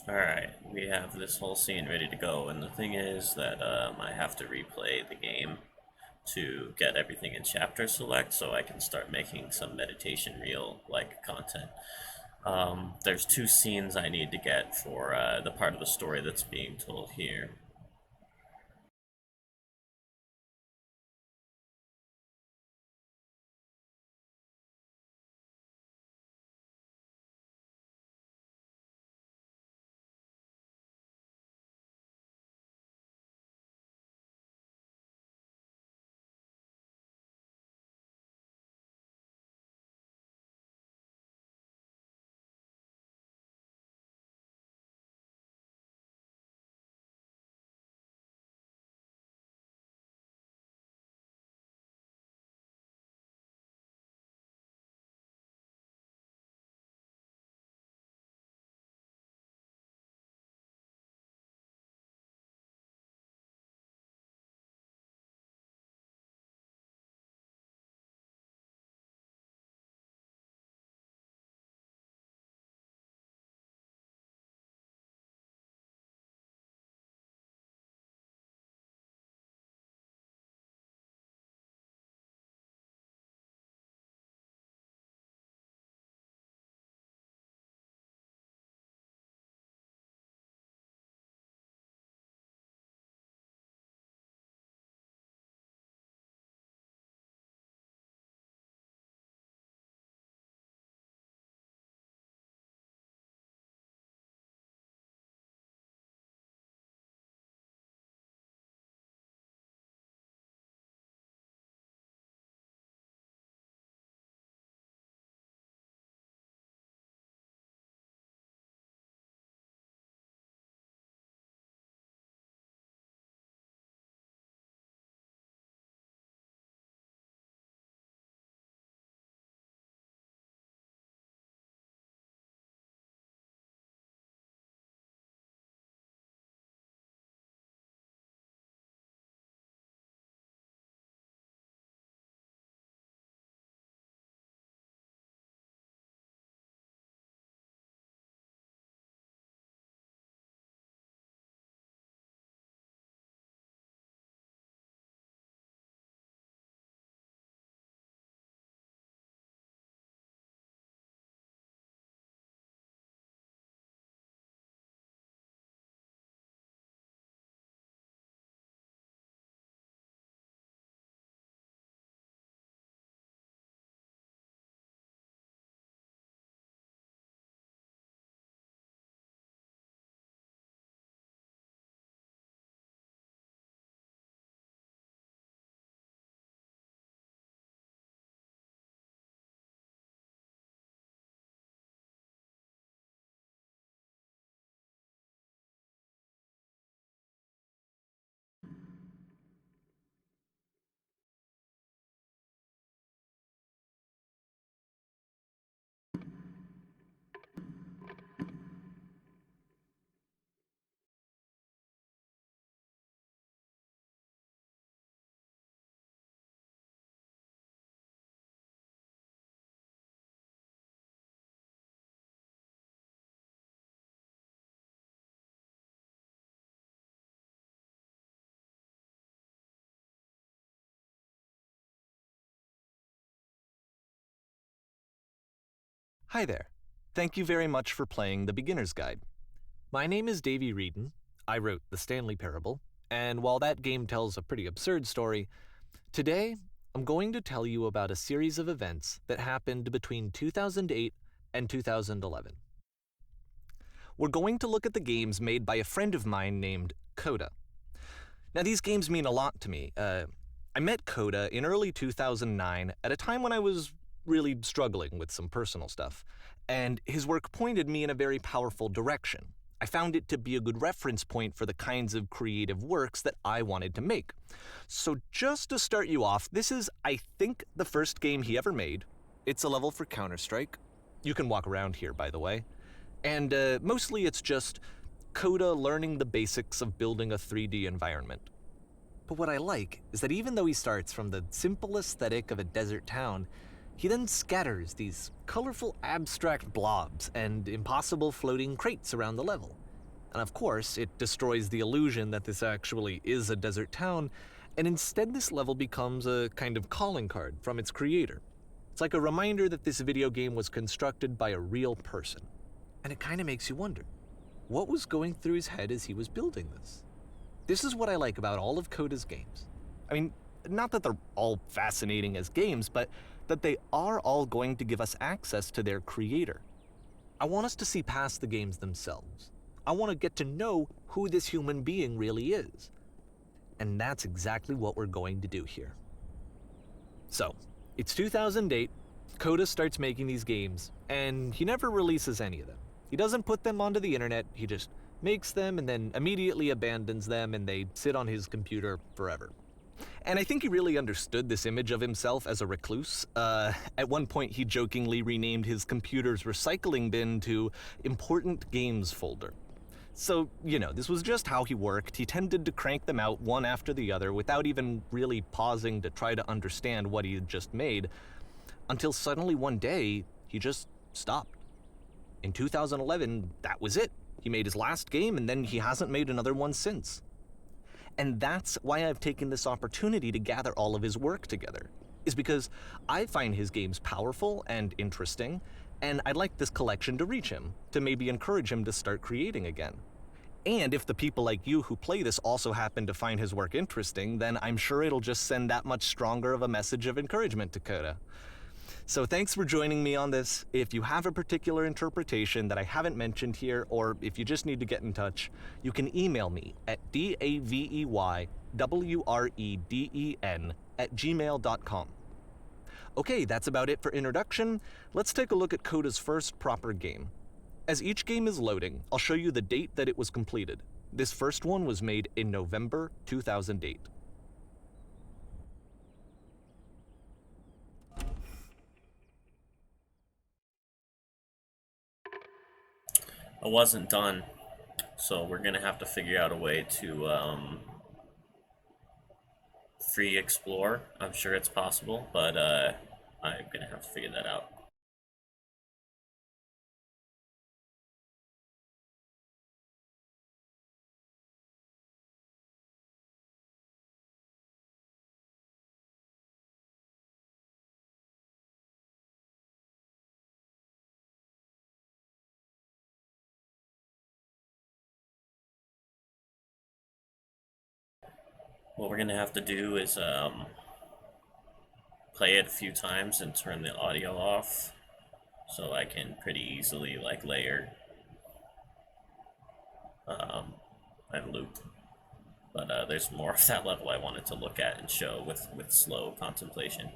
Alright, we have this whole scene ready to go, and the thing is that I have to replay the game to get everything in chapter select so I can start making some meditation reel like content. There's two scenes I need to get for the part of the story that's being told here. Hi there. Thank you very much for playing the Beginner's Guide. My name is Davey Reedon. I wrote the Stanley Parable, and while that game tells a pretty absurd story, today I'm going to tell you about a series of events that happened between 2008 and 2011. We're going to look at the games made by a friend of mine named Coda. Now, these games mean a lot to me. I met Coda in early 2009 at a time when I was really struggling with some personal stuff, and his work pointed me in a very powerful direction. I found it to be a good reference point for the kinds of creative works that I wanted to make. So just to start you off, this is, I think, the first game he ever made. It's a level for Counter-Strike. You can walk around here, by the way. And mostly it's just Coda learning the basics of building a 3D environment. But what I like is that even though he starts from the simple aesthetic of a desert town, he then scatters these colorful abstract blobs and impossible floating crates around the level. And of course, it destroys the illusion that this actually is a desert town, and instead this level becomes a kind of calling card from its creator. It's like a reminder that this video game was constructed by a real person. And it kind of makes you wonder, what was going through his head as he was building this? This is what I like about all of Coda's games. I mean, not that they're all fascinating as games, but that they are all going to give us access to their creator. I want us to see past the games themselves. I want to get to know who this human being really is. And that's exactly what we're going to do here. So, it's 2008, Coda starts making these games, and he never releases any of them. He doesn't put them onto the internet, he just makes them and then immediately abandons them, and they sit on his computer forever. And I think he really understood this image of himself as a recluse. At one point, he jokingly renamed his computer's recycling bin to Important Games Folder. So, this was just how he worked. He tended to crank them out one after the other without even really pausing to try to understand what he had just made, until suddenly one day, he just stopped. In 2011, that was it. He made his last game, and then he hasn't made another one since. And that's why I've taken this opportunity to gather all of his work together, is because I find his games powerful and interesting, and I'd like this collection to reach him, to maybe encourage him to start creating again. And if the people like you who play this also happen to find his work interesting, then I'm sure it'll just send that much stronger of a message of encouragement to Coda. So thanks for joining me on this. If you have a particular interpretation that I haven't mentioned here, or if you just need to get in touch, you can email me at daveywreden@gmail.com. Okay, that's about it for introduction. Let's take a look at Coda's first proper game. As each game is loading, I'll show you the date that it was completed. This first one was made in November 2008. I wasn't done, so we're gonna have to figure out a way to free explore. I'm sure it's possible, but I'm gonna have to figure that out. What we're gonna have to do is play it a few times and turn the audio off, so I can pretty easily layer and loop. But there's more of that level I wanted to look at and show with slow contemplation.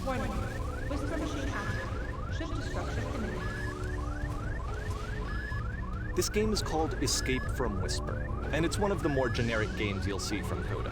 Warning. Whisper machine active. Shift destruction imminent. This game is called Escape from Whisper, and it's one of the more generic games you'll see from Coda.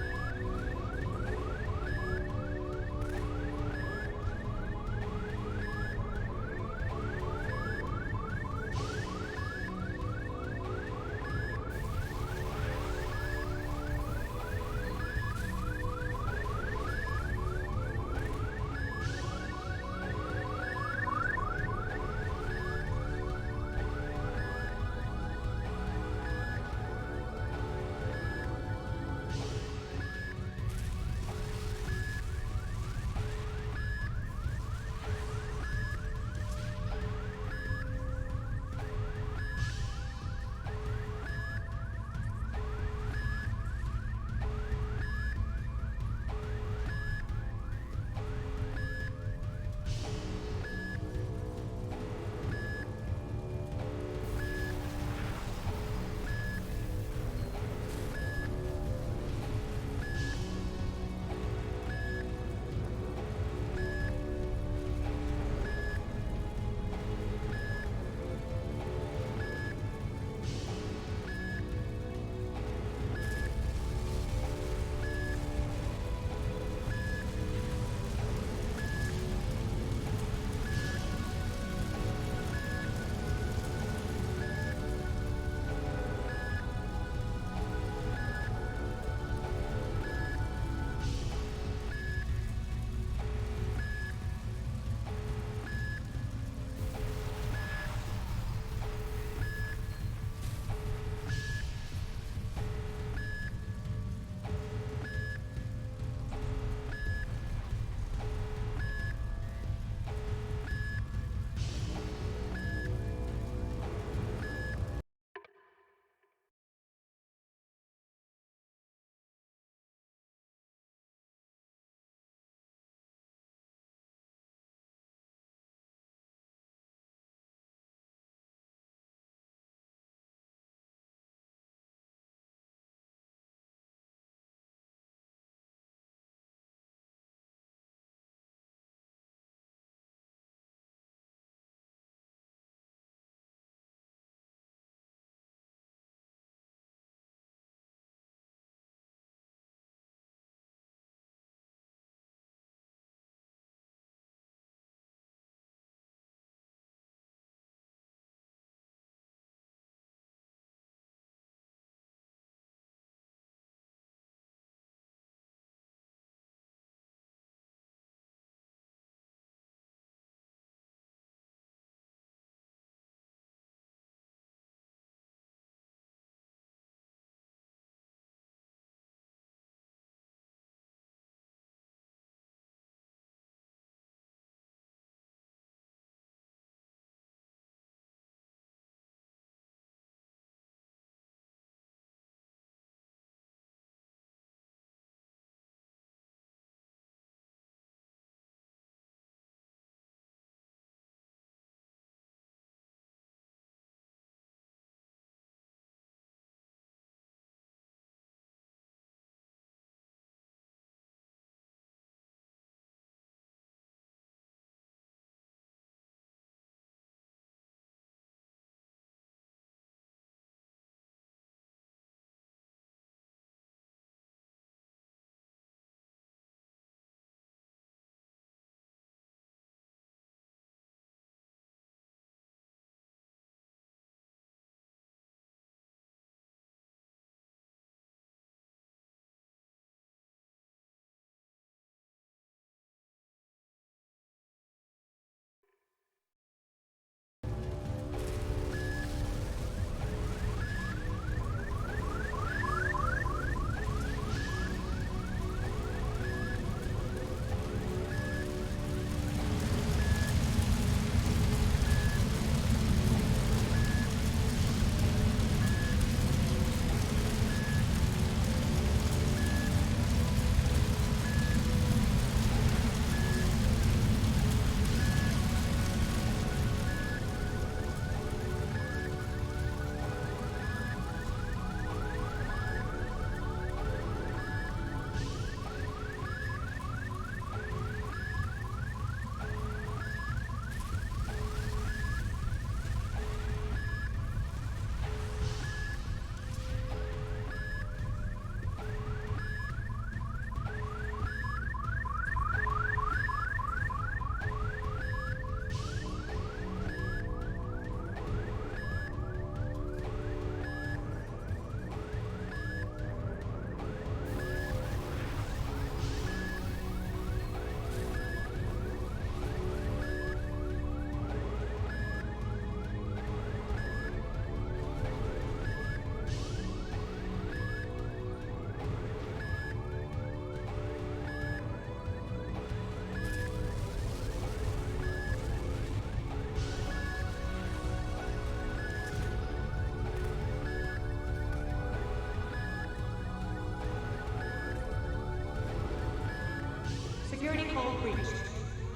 hull breached.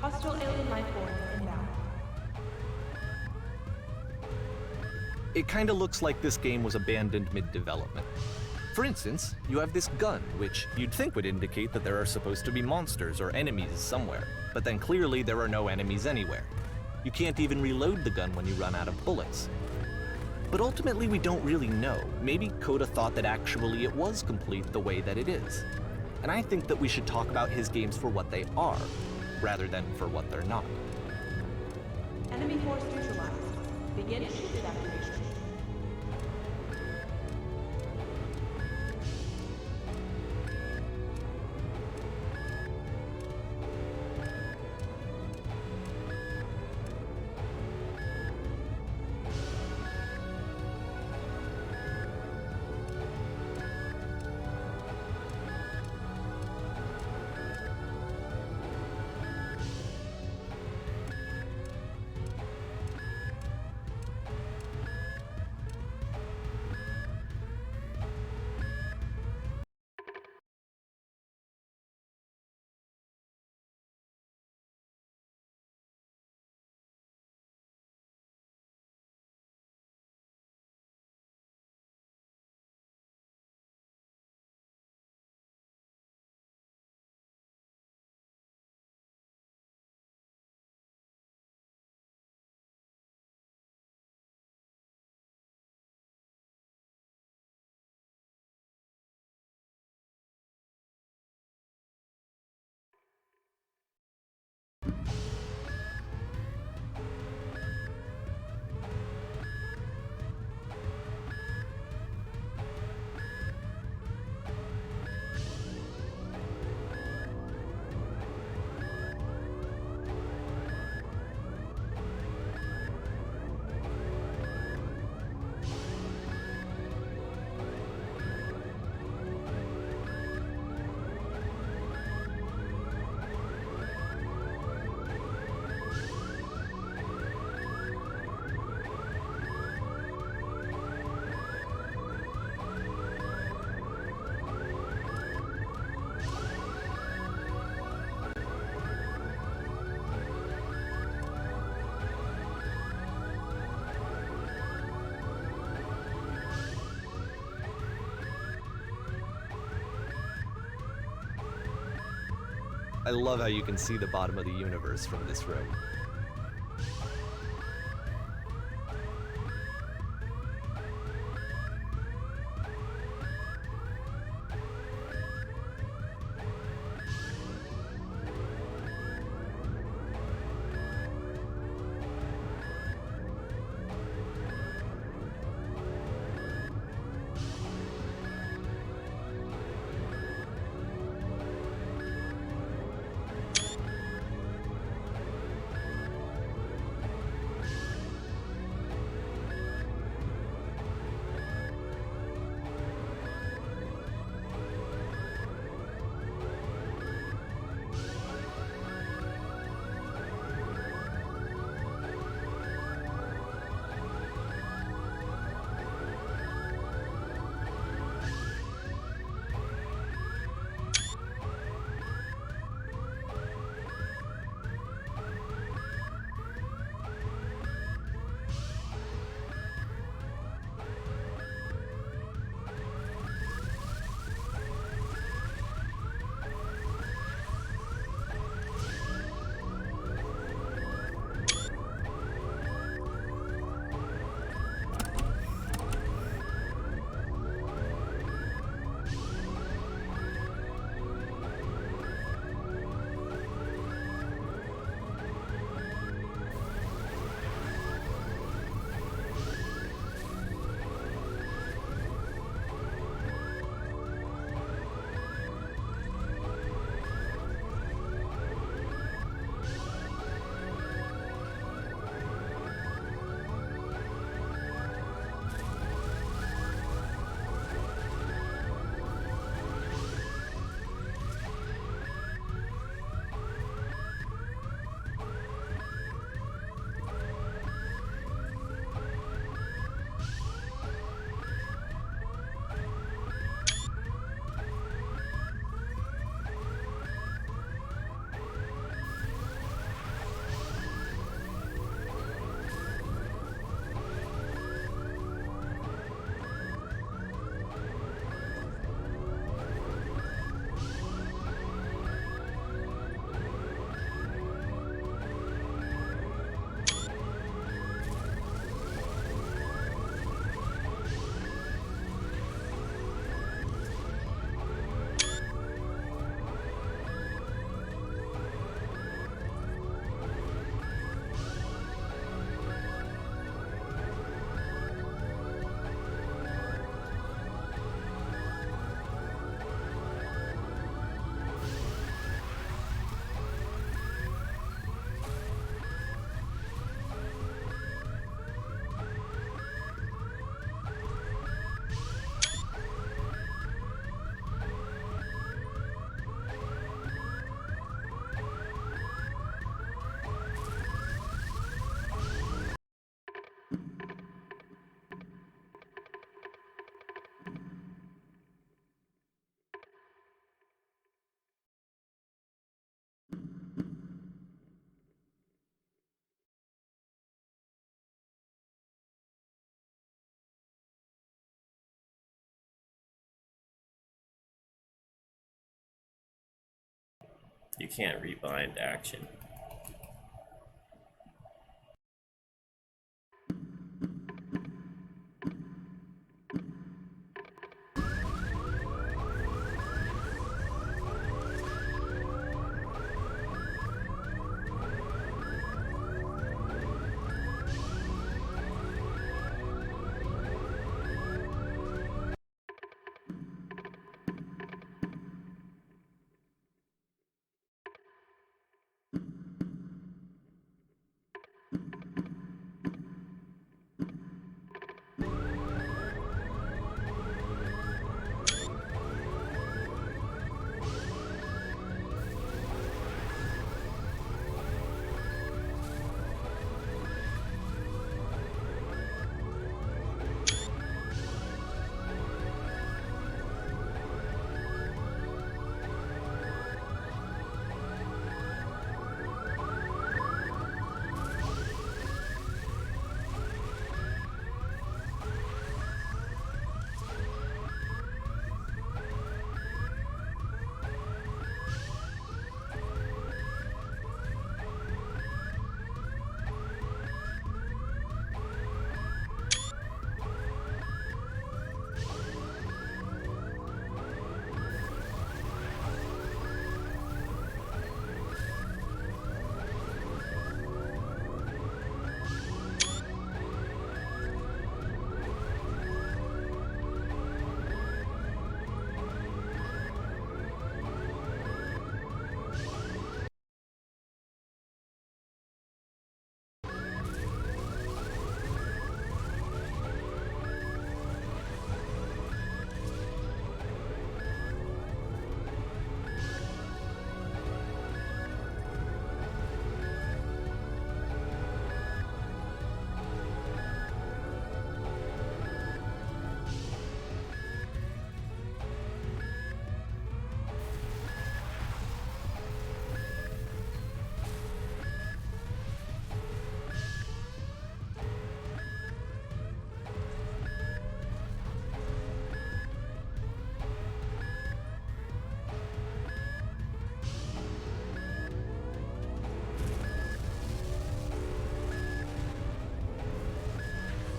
Hostile alien life forms inbound. It kinda looks like this game was abandoned mid-development. For instance, you have this gun, which you'd think would indicate that there are supposed to be monsters or enemies somewhere, but then clearly there are no enemies anywhere. You can't even reload the gun when you run out of bullets. But ultimately we don't really know. Maybe Coda thought that actually it was complete the way that it is. And I think that we should talk about his games for what they are, rather than for what they're not. Enemy force neutralized. Begin shift activation. I love how you can see the bottom of the universe from this room. You can't rebind action.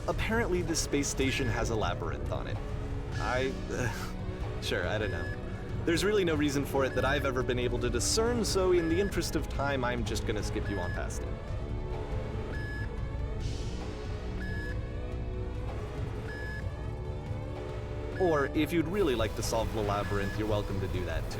Apparently, this space station has a labyrinth on it. Sure, I don't know. There's really no reason for it that I've ever been able to discern, so in the interest of time, I'm just gonna skip you on past it. Or, if you'd really like to solve the labyrinth, you're welcome to do that too.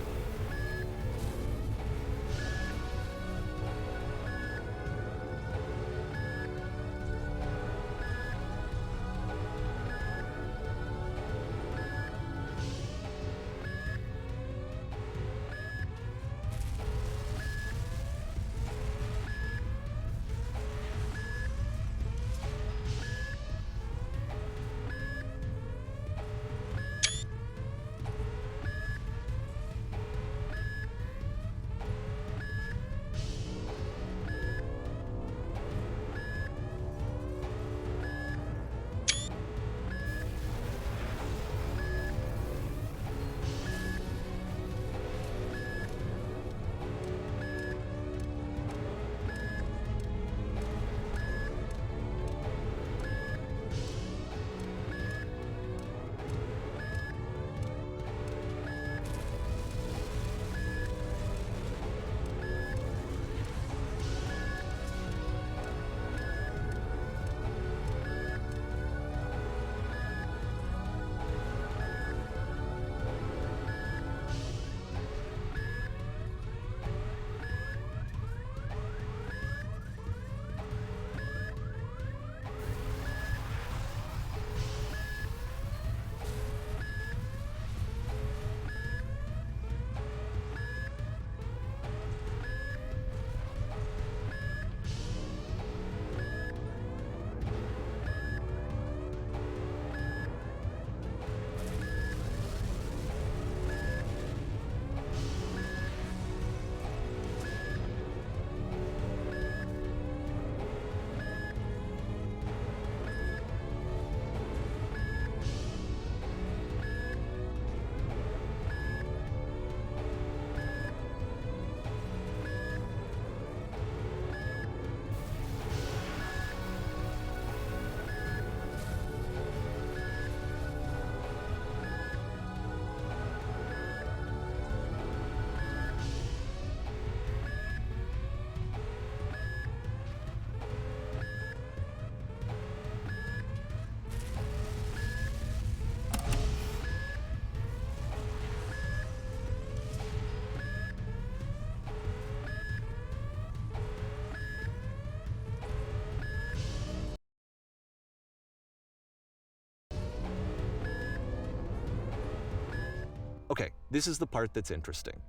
Okay, this is the part that's interesting.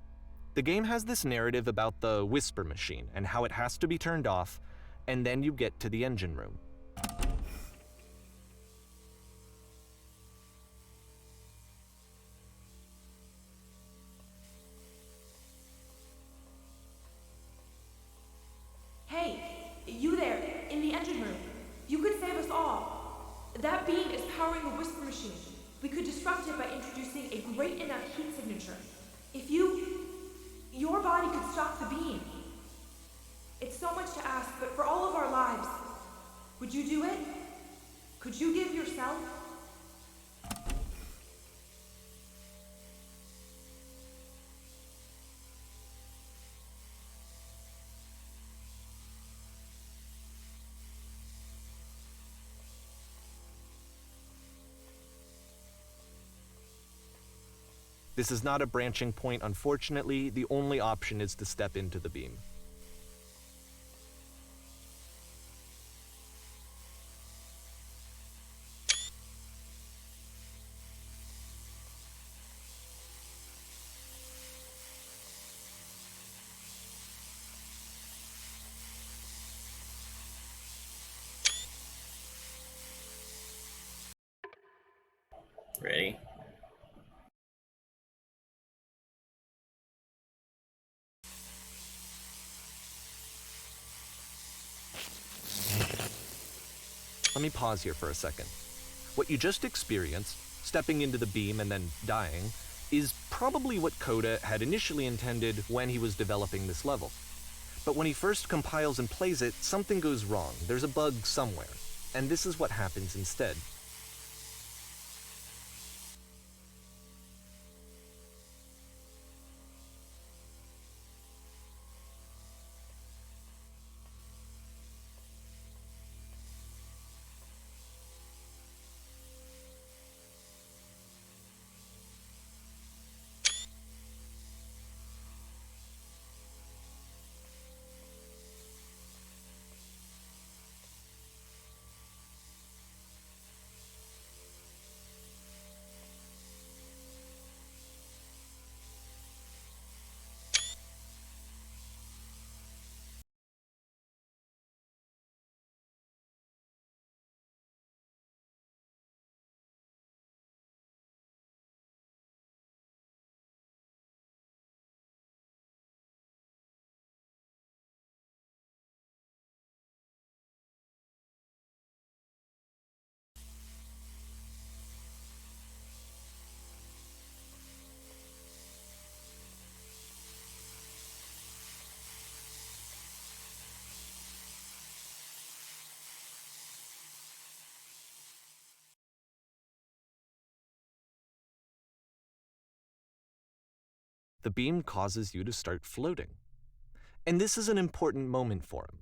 The game has this narrative about the whisper machine and how it has to be turned off, and then you get to the engine room. Hey, you there, in the engine room. You could save us all. That beam is powering the whisper machine. We could disrupt it by introducing a great enough heat signature. If your body could stop the beam. It's so much to ask, but for all of our lives, would you do it? Could you give yourself? This is not a branching point, unfortunately. The only option is to step into the beam. Ready? Let me pause here for a second. What you just experienced, stepping into the beam and then dying, is probably what Coda had initially intended when he was developing this level. But when he first compiles and plays it, something goes wrong. There's a bug somewhere. And this is what happens instead. The beam causes you to start floating. And this is an important moment for him.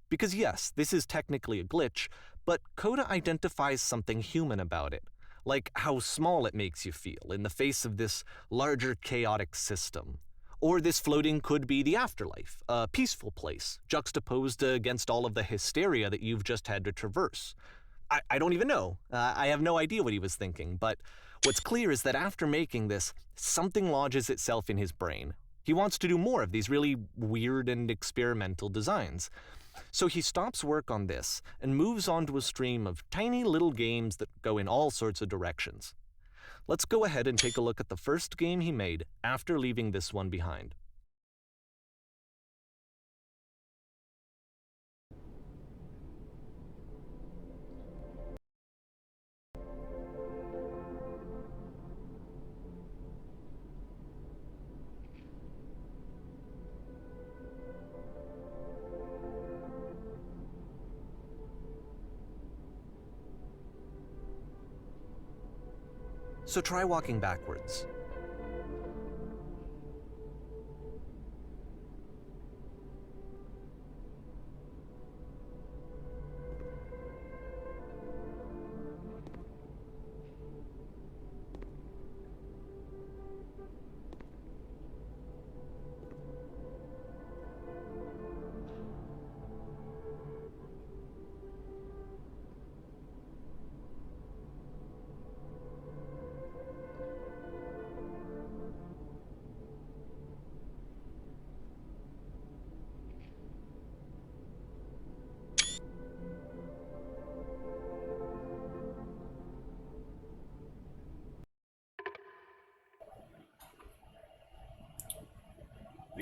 Because yes, this is technically a glitch, but Coda identifies something human about it, like how small it makes you feel in the face of this larger chaotic system. Or this floating could be the afterlife, a peaceful place, juxtaposed against all of the hysteria that you've just had to traverse. I don't even know. I have no idea what he was thinking, but what's clear is that after making this, something lodges itself in his brain. He wants to do more of these really weird and experimental designs. So he stops work on this and moves on to a stream of tiny little games that go in all sorts of directions. Let's go ahead and take a look at the first game he made after leaving this one behind. So try walking backwards.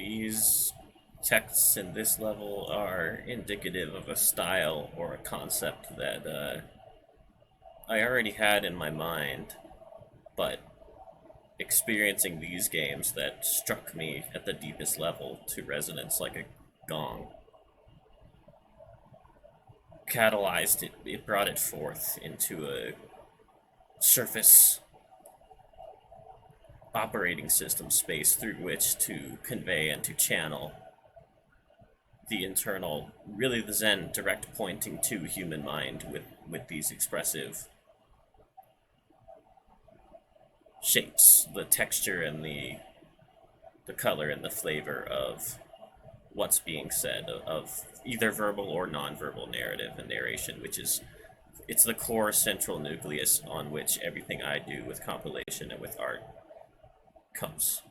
these texts in this level are indicative of a style or a concept that I already had in my mind, but experiencing these games that struck me at the deepest level to resonance like a gong catalyzed it brought it forth into a surface operating system space through which to convey and to channel the internal, really the Zen direct pointing to human mind with these expressive shapes, the texture and the color and the flavor of what's being said, of either verbal or nonverbal narrative and narration, which is it's the core central nucleus on which everything I do with compilation and with art comes.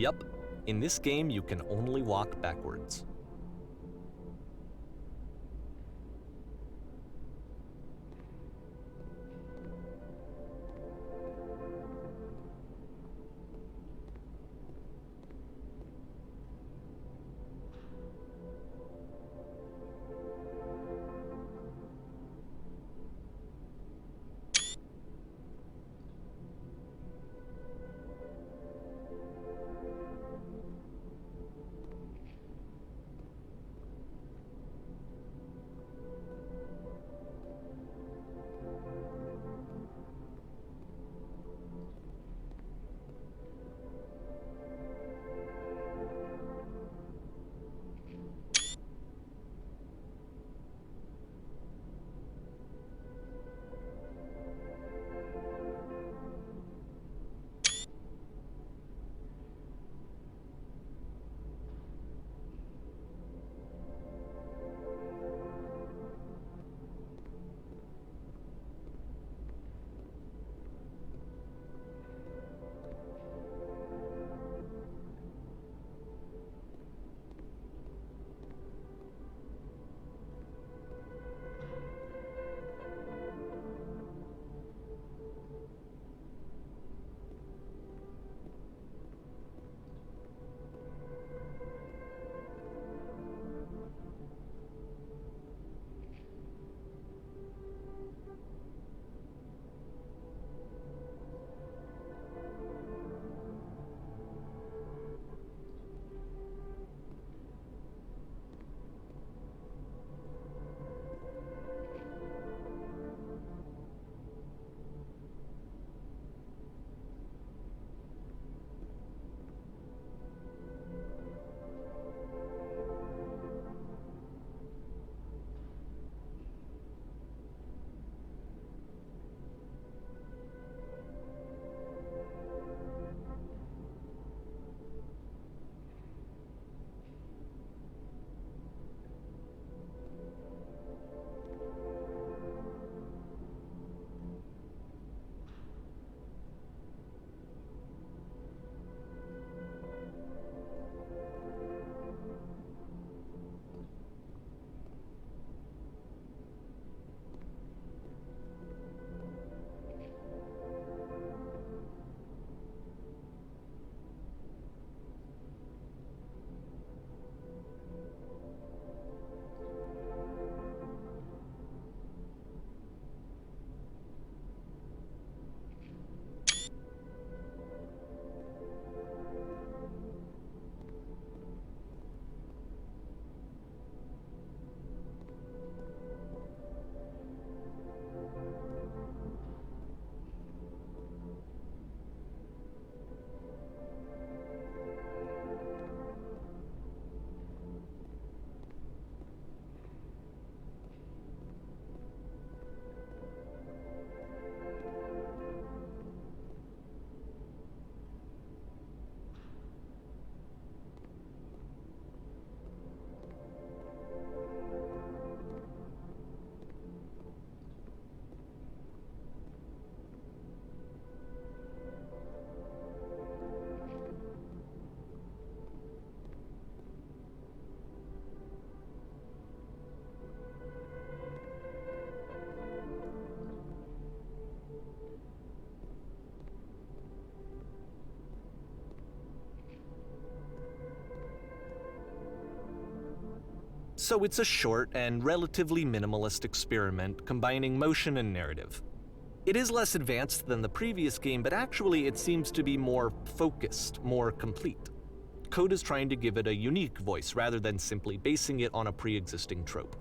Yup, in this game you can only walk backwards. So it's a short and relatively minimalist experiment combining motion and narrative. It is less advanced than the previous game, but actually it seems to be more focused, more complete. Code is trying to give it a unique voice rather than simply basing it on a pre-existing trope.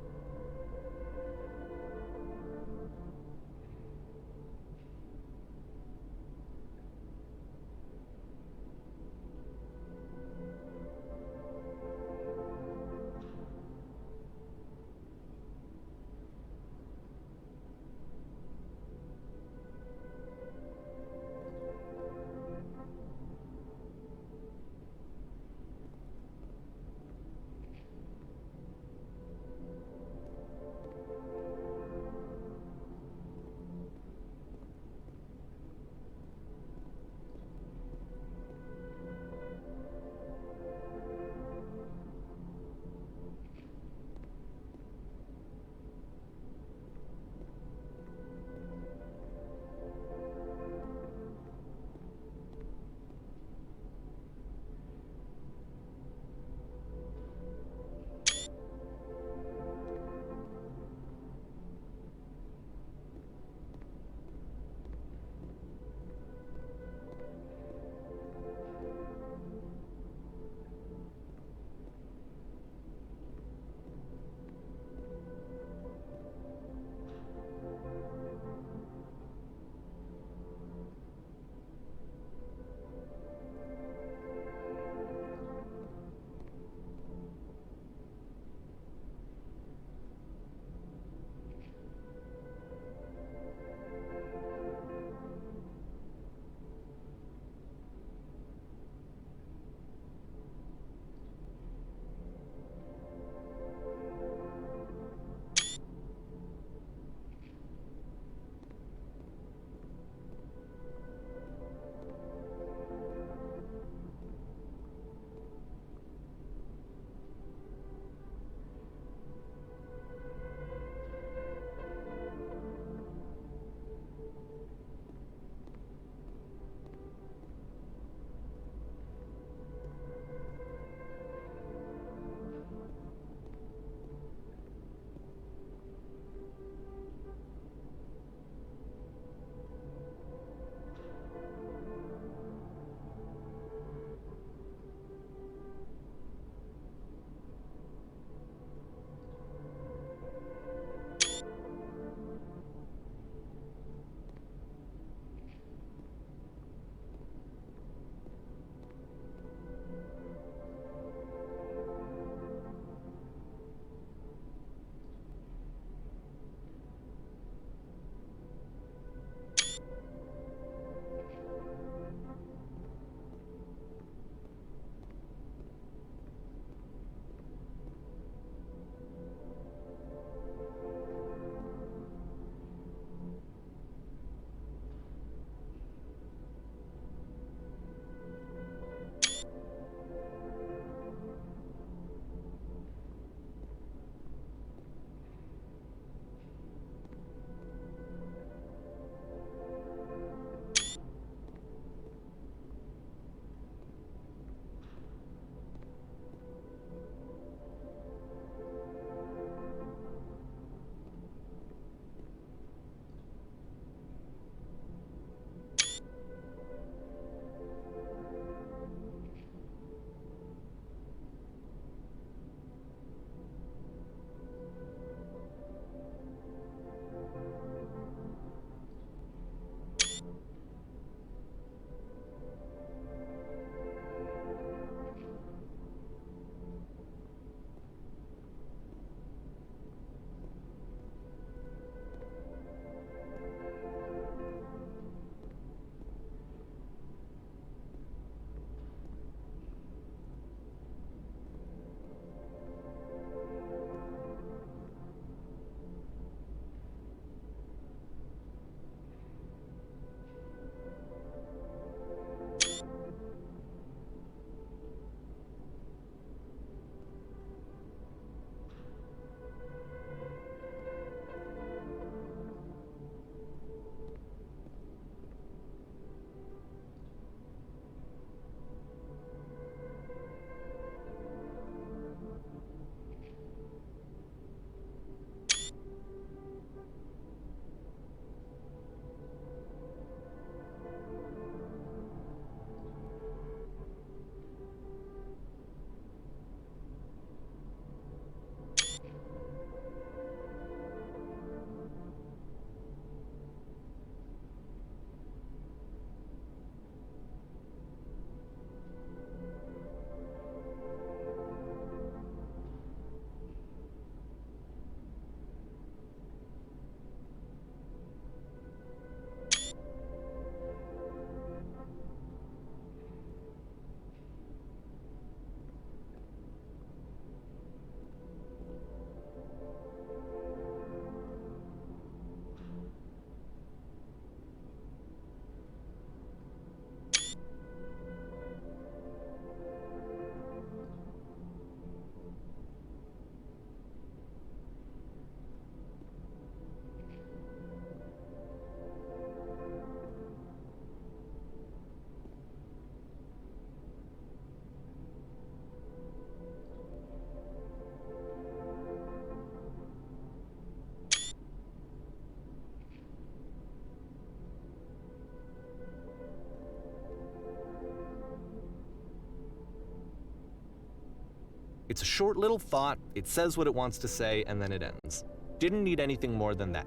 It's a short little thought, it says what it wants to say, and then it ends. Didn't need anything more than that.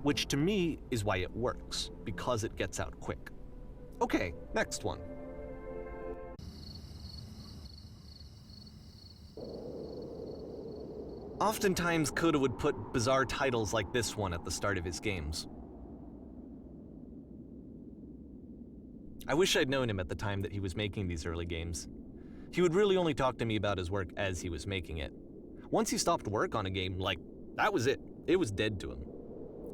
Which to me is why it works, because it gets out quick. Okay, next one. Oftentimes, Coda would put bizarre titles like this one at the start of his games. I wish I'd known him at the time that he was making these early games. He would really only talk to me about his work as he was making it. Once he stopped work on a game, that was it. It was dead to him.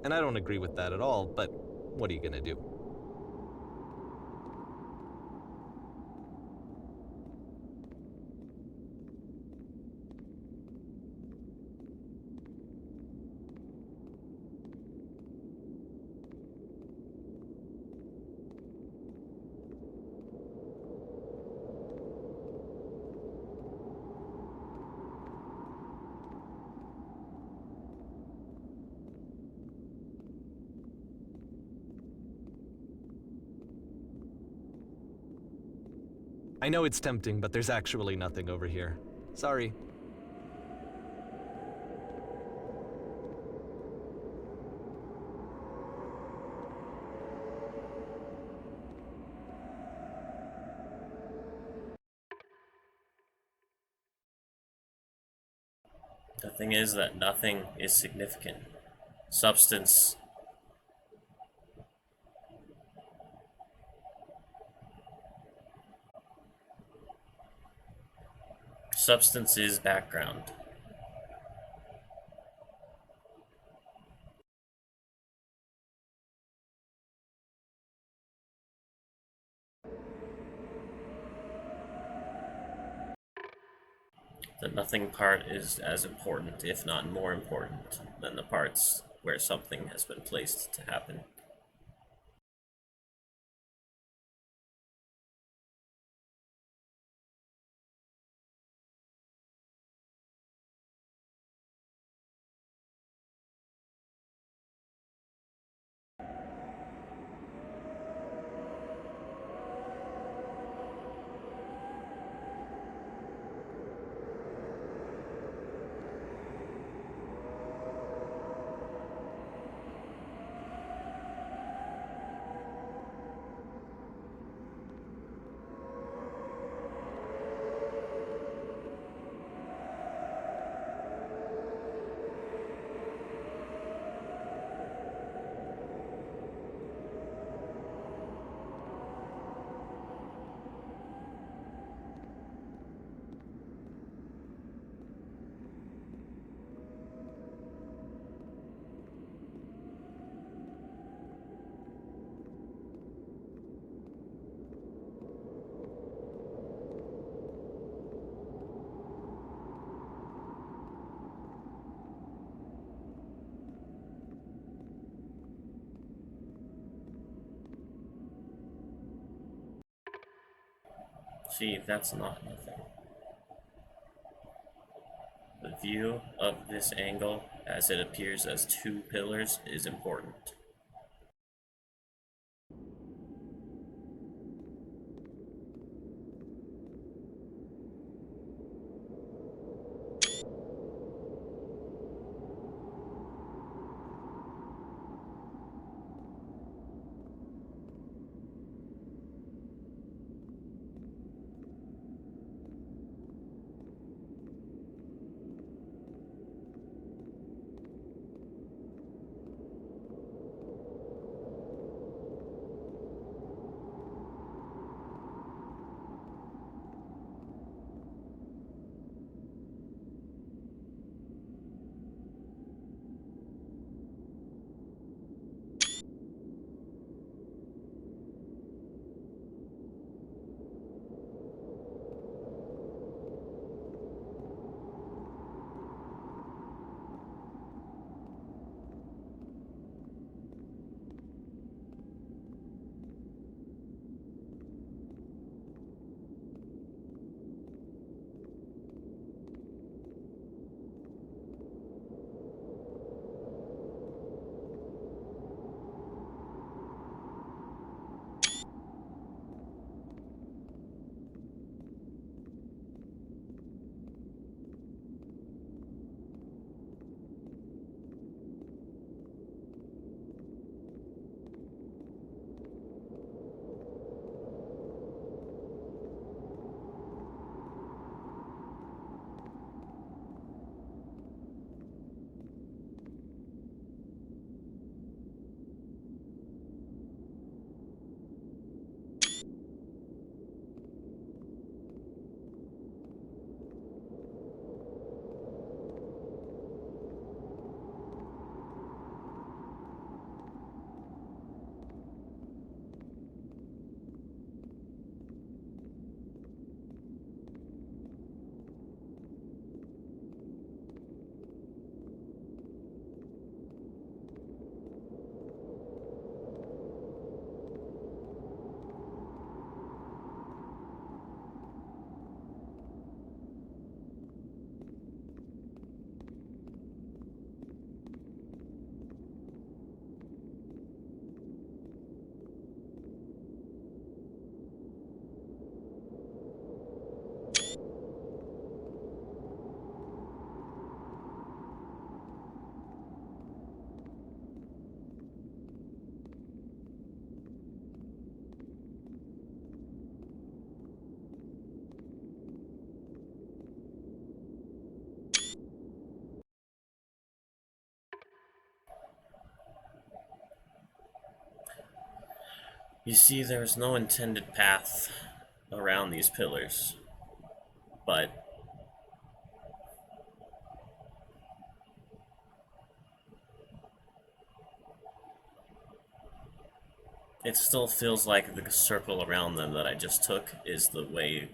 And I don't agree with that at all, but what are you gonna do? I know it's tempting, but there's actually nothing over here. Sorry. The thing is that nothing is significant. Substance is background. The nothing part is as important, if not more important, than the parts where something has been placed to happen. See, that's not nothing. The view of this angle, as it appears as two pillars, is important. You see, there's no intended path around these pillars, but it still feels like the circle around them that I just took is the way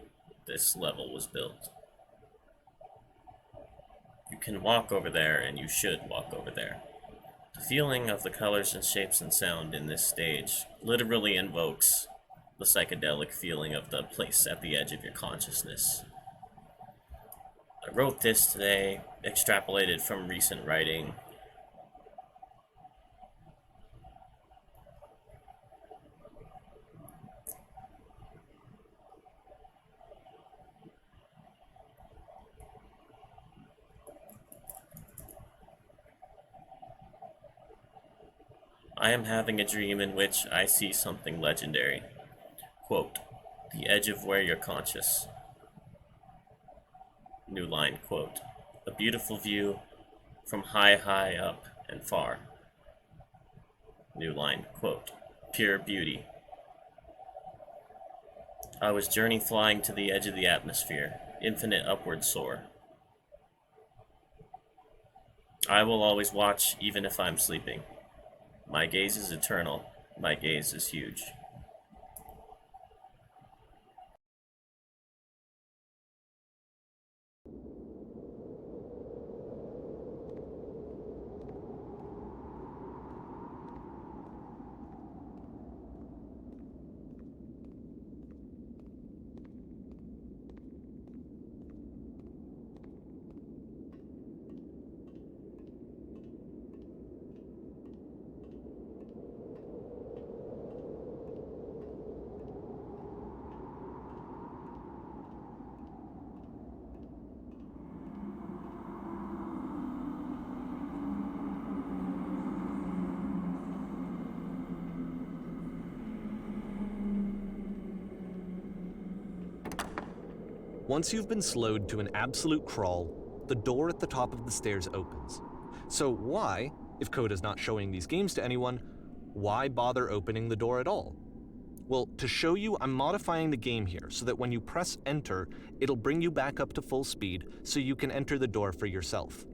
this level was built. You can walk over there, and you should walk over there. The feeling of the colors and shapes and sound in this stage literally invokes the psychedelic feeling of the place at the edge of your consciousness. I wrote this today, extrapolated from recent writing. I am having a dream in which I see something legendary. Quote, the edge of where you're conscious. New line, quote, a beautiful view from high, high up and far. New line, quote, pure beauty. I was journey flying to the edge of the atmosphere, infinite upward soar. I will always watch even if I'm sleeping. My gaze is eternal, my gaze is huge. Once you've been slowed to an absolute crawl, the door at the top of the stairs opens. So why, if code is not showing these games to anyone, why bother opening the door at all? Well, to show you, I'm modifying the game here so that when you press enter, it'll bring you back up to full speed so you can enter the door for yourself.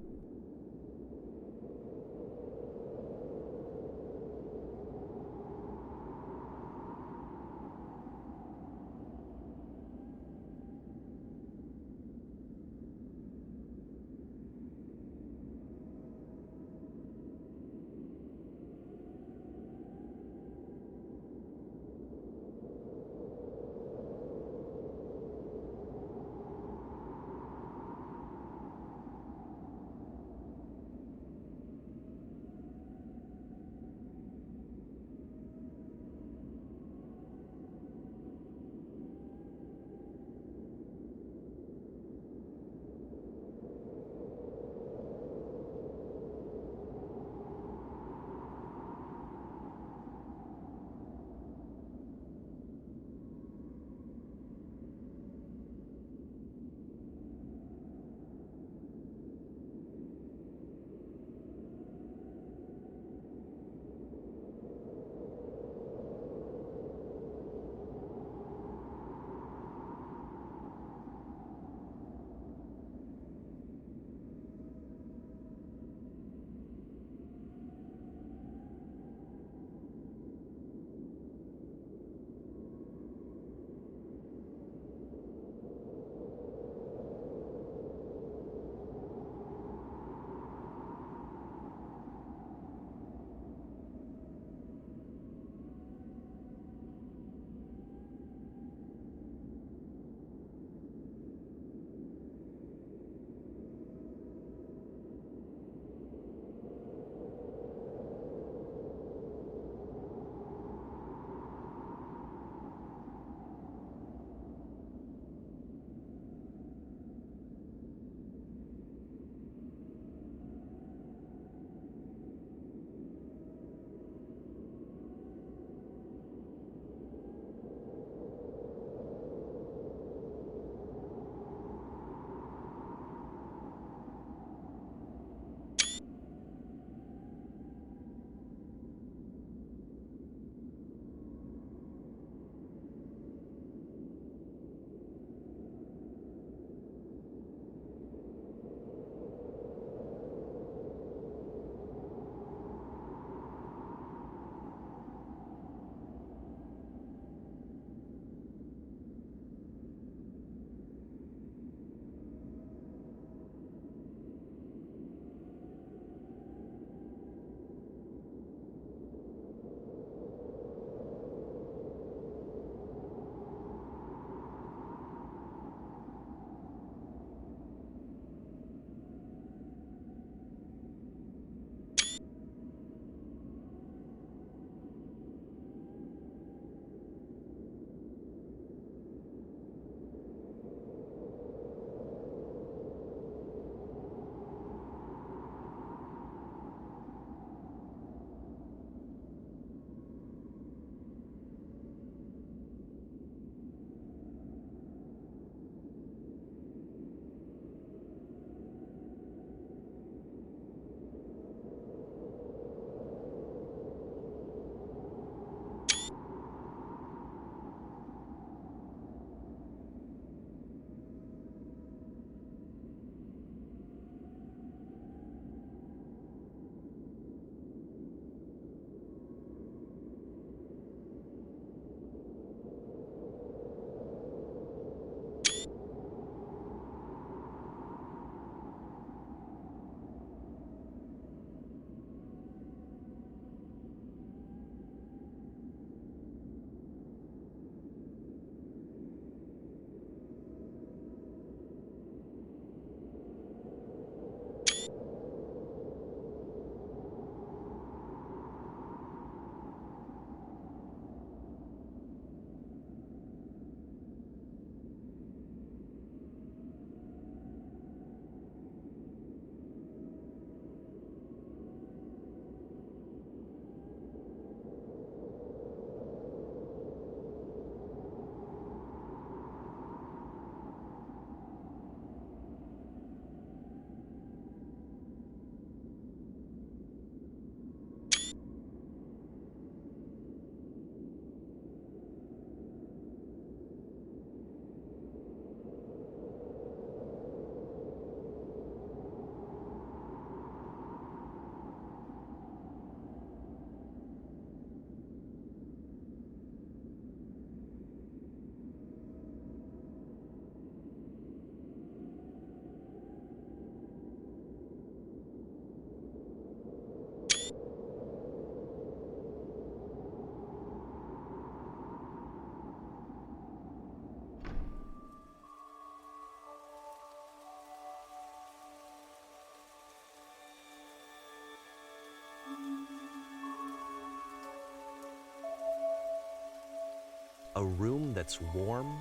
A room that's warm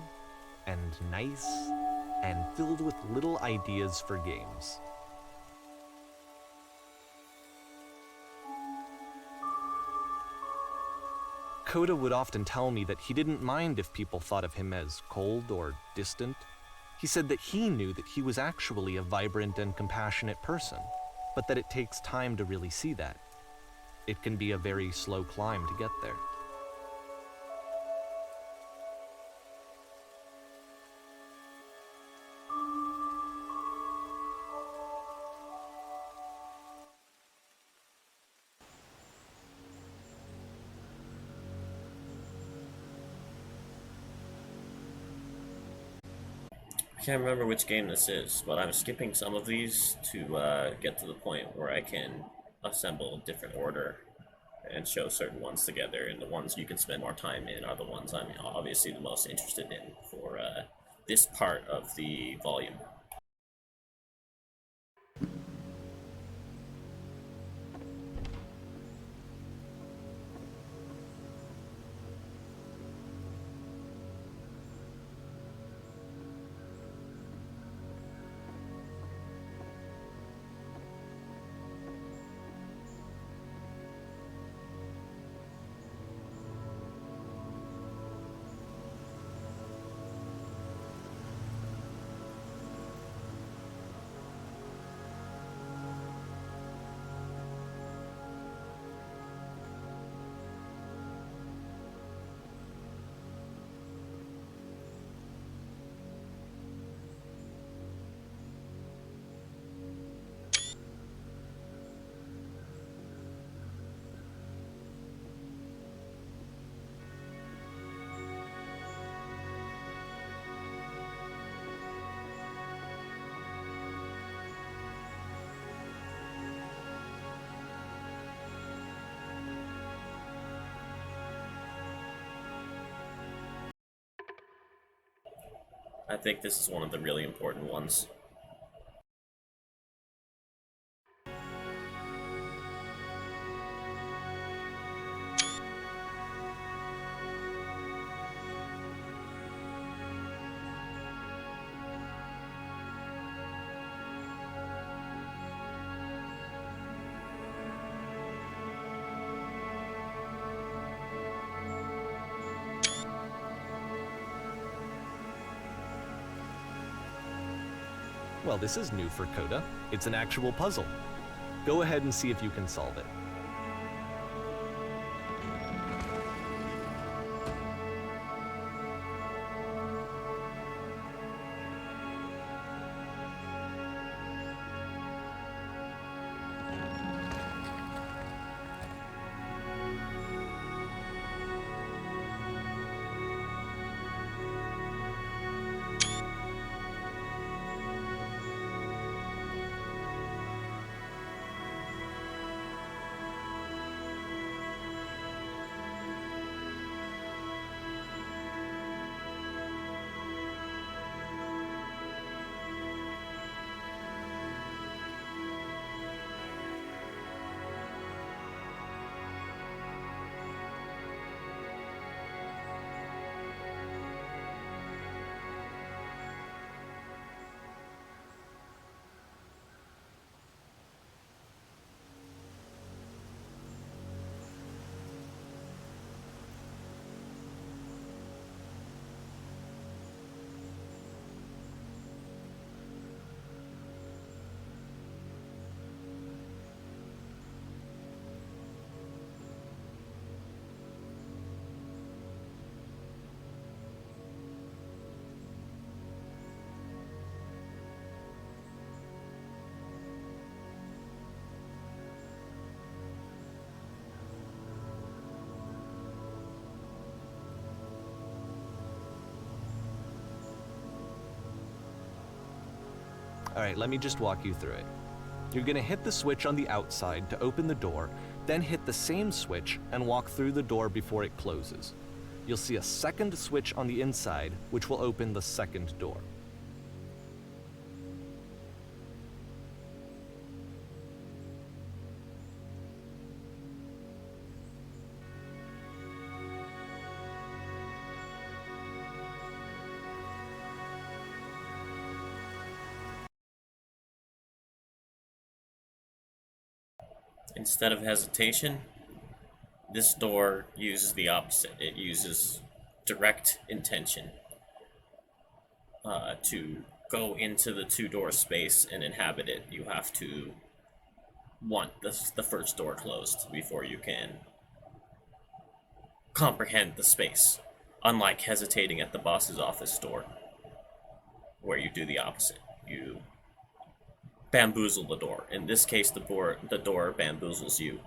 and nice and filled with little ideas for games. Coda would often tell me that he didn't mind if people thought of him as cold or distant. He said that he knew that he was actually a vibrant and compassionate person, but that it takes time to really see that. It can be a very slow climb to get there. I can't remember which game this is, but I'm skipping some of these to get to the point where I can assemble a different order and show certain ones together, and the ones you can spend more time in are the ones I'm obviously the most interested in for this part of the volume. I think this is one of the really important ones. Well, this is new for Coda. It's an actual puzzle. Go ahead and see if you can solve it. All right, let me just walk you through it. You're gonna hit the switch on the outside to open the door, then hit the same switch and walk through the door before it closes. You'll see a second switch on the inside, which will open the second door. Instead of hesitation, this door uses the opposite. It uses direct intention to go into the two-door space and inhabit it. You have to want the first door closed before you can comprehend the space. Unlike hesitating at the boss's office door, where you do the opposite. You bamboozle the door. In this case, the door bamboozles you.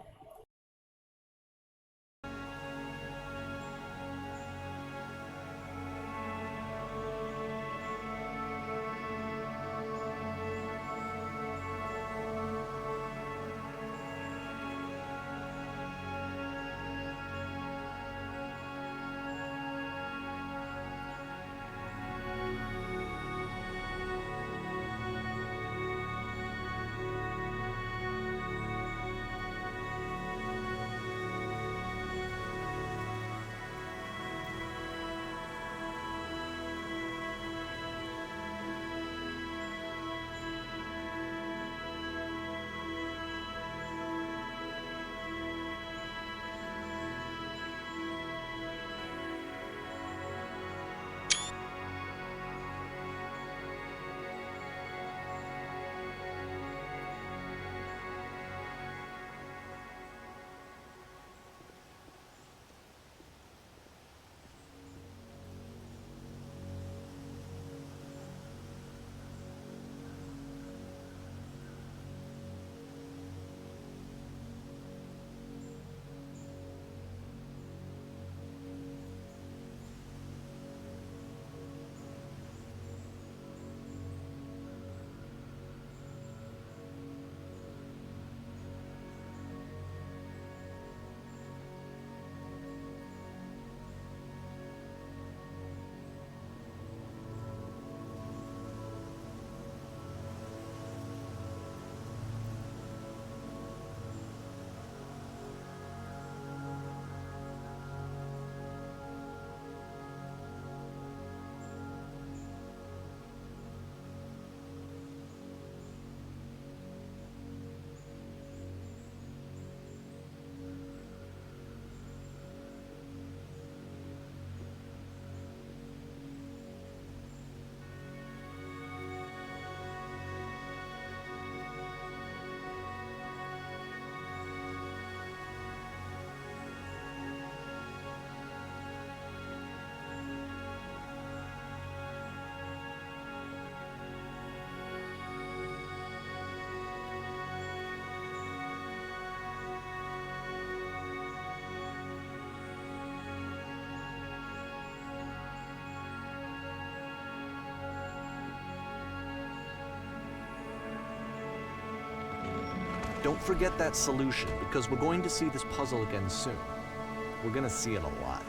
Don't forget that solution, because we're going to see this puzzle again soon. We're going to see it a lot.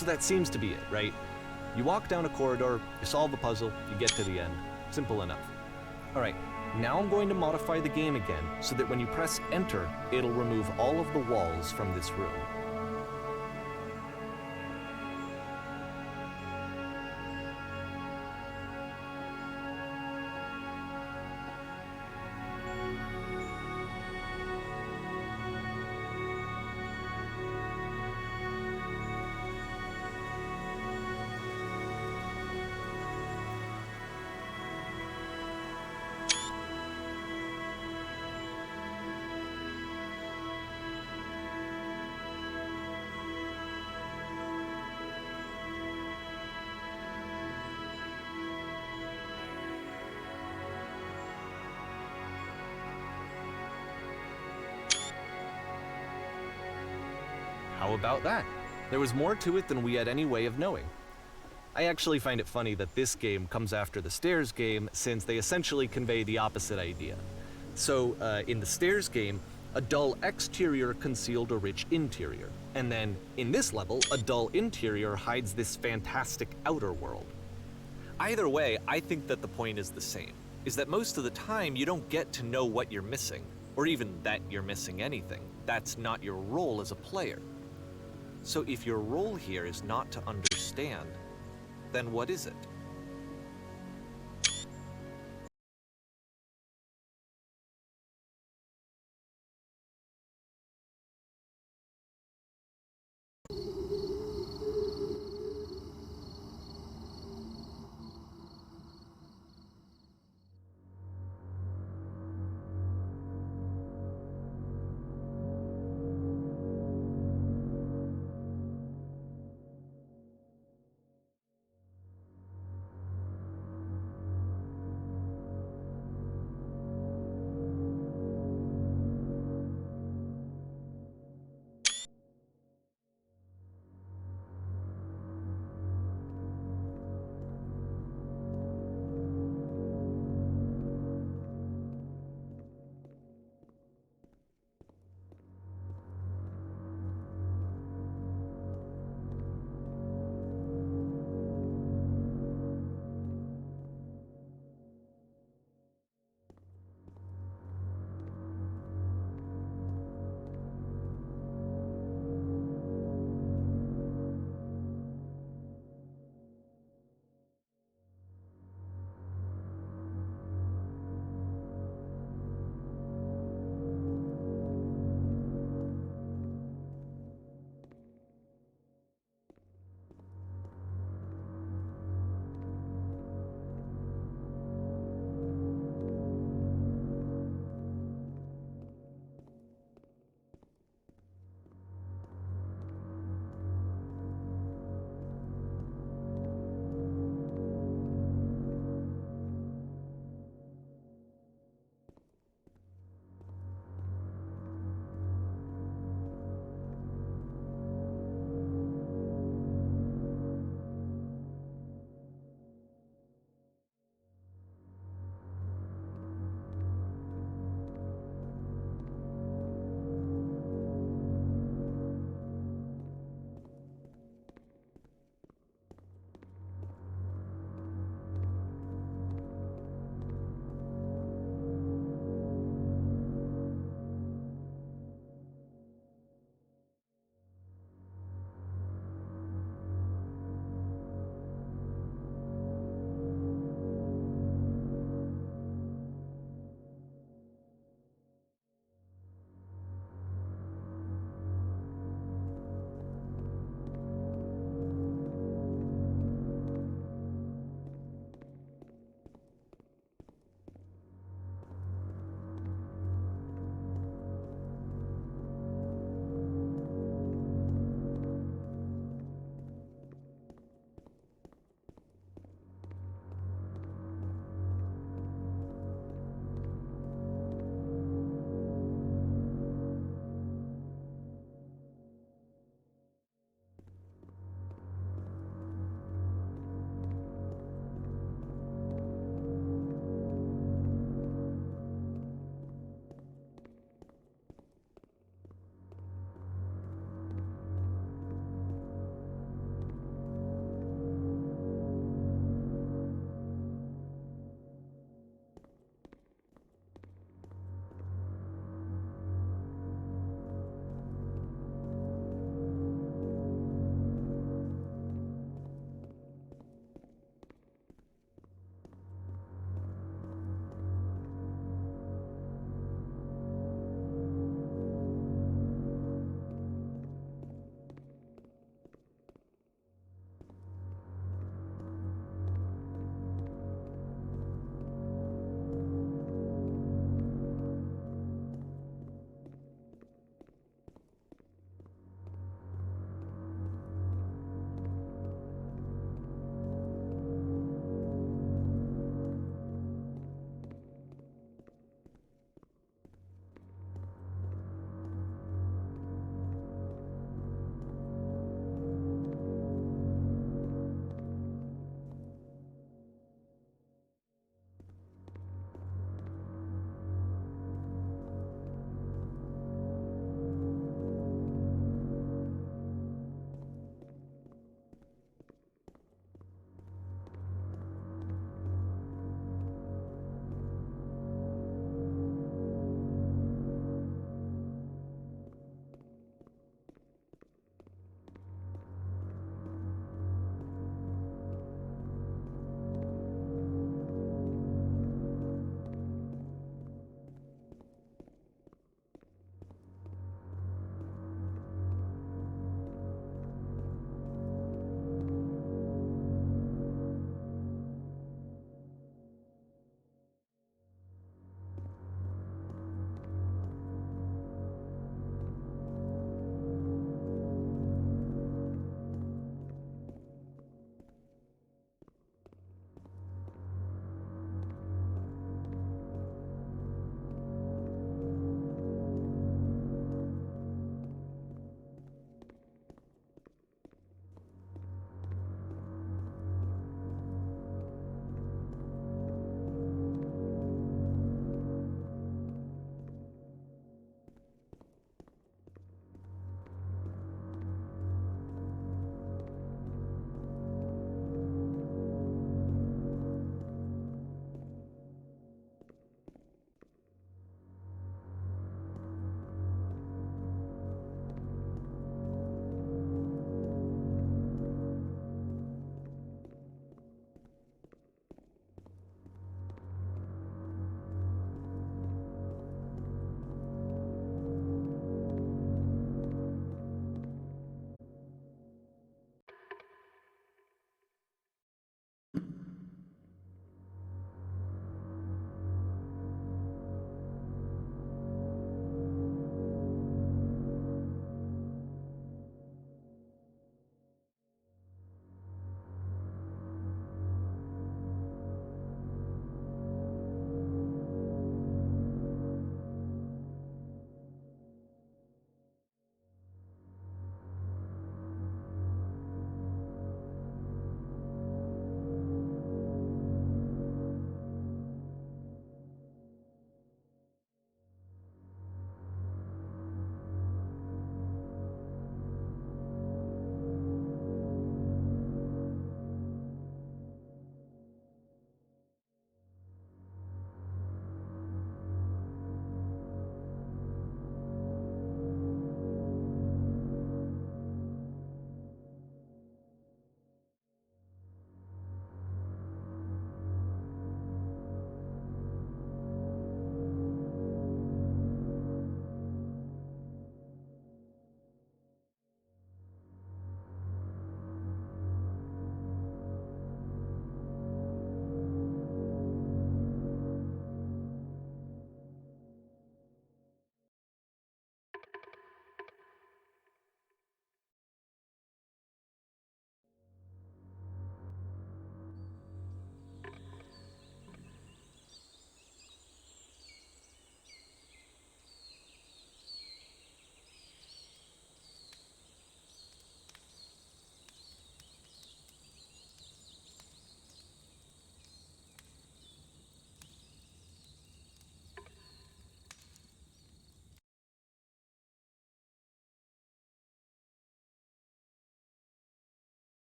So that seems to be it, right? You walk down a corridor, you solve a puzzle, you get to the end. Simple enough. Alright, now I'm going to modify the game again so that when you press enter, it'll remove all of the walls from this room. How about that? There was more to it than we had any way of knowing. I actually find it funny that this game comes after the stairs game, since they essentially convey the opposite idea. So, in the stairs game, a dull exterior concealed a rich interior. And then, in this level, a dull interior hides this fantastic outer world. Either way, I think that the point is the same, is that most of the time you don't get to know what you're missing, or even that you're missing anything. That's not your role as a player. So if your role here is not to understand, then what is it?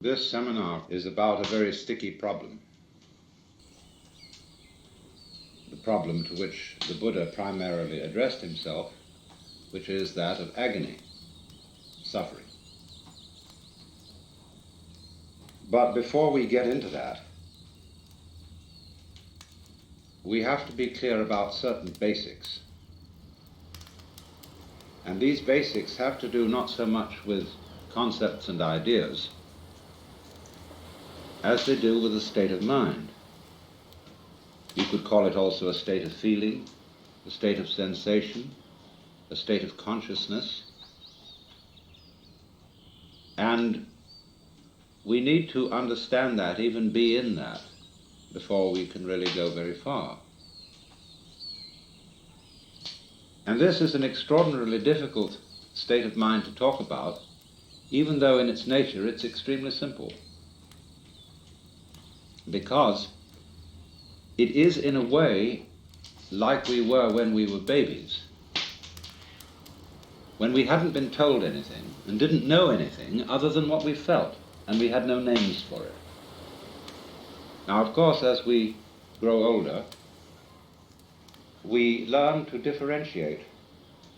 This seminar is about a very sticky problem. The problem to which the Buddha primarily addressed himself, which is that of agony, suffering. But before we get into that, we have to be clear about certain basics. And these basics have to do not so much with concepts and ideas as they do with a state of mind. You could call it also a state of feeling, a state of sensation, a state of consciousness. And we need to understand that, even be in that, before we can really go very far. And this is an extraordinarily difficult state of mind to talk about, even though in its nature it's extremely simple. Because it is in a way like we were when we were babies, when we hadn't been told anything and didn't know anything other than what we felt, and we had no names for it. Now, of course, as we grow older, we learn to differentiate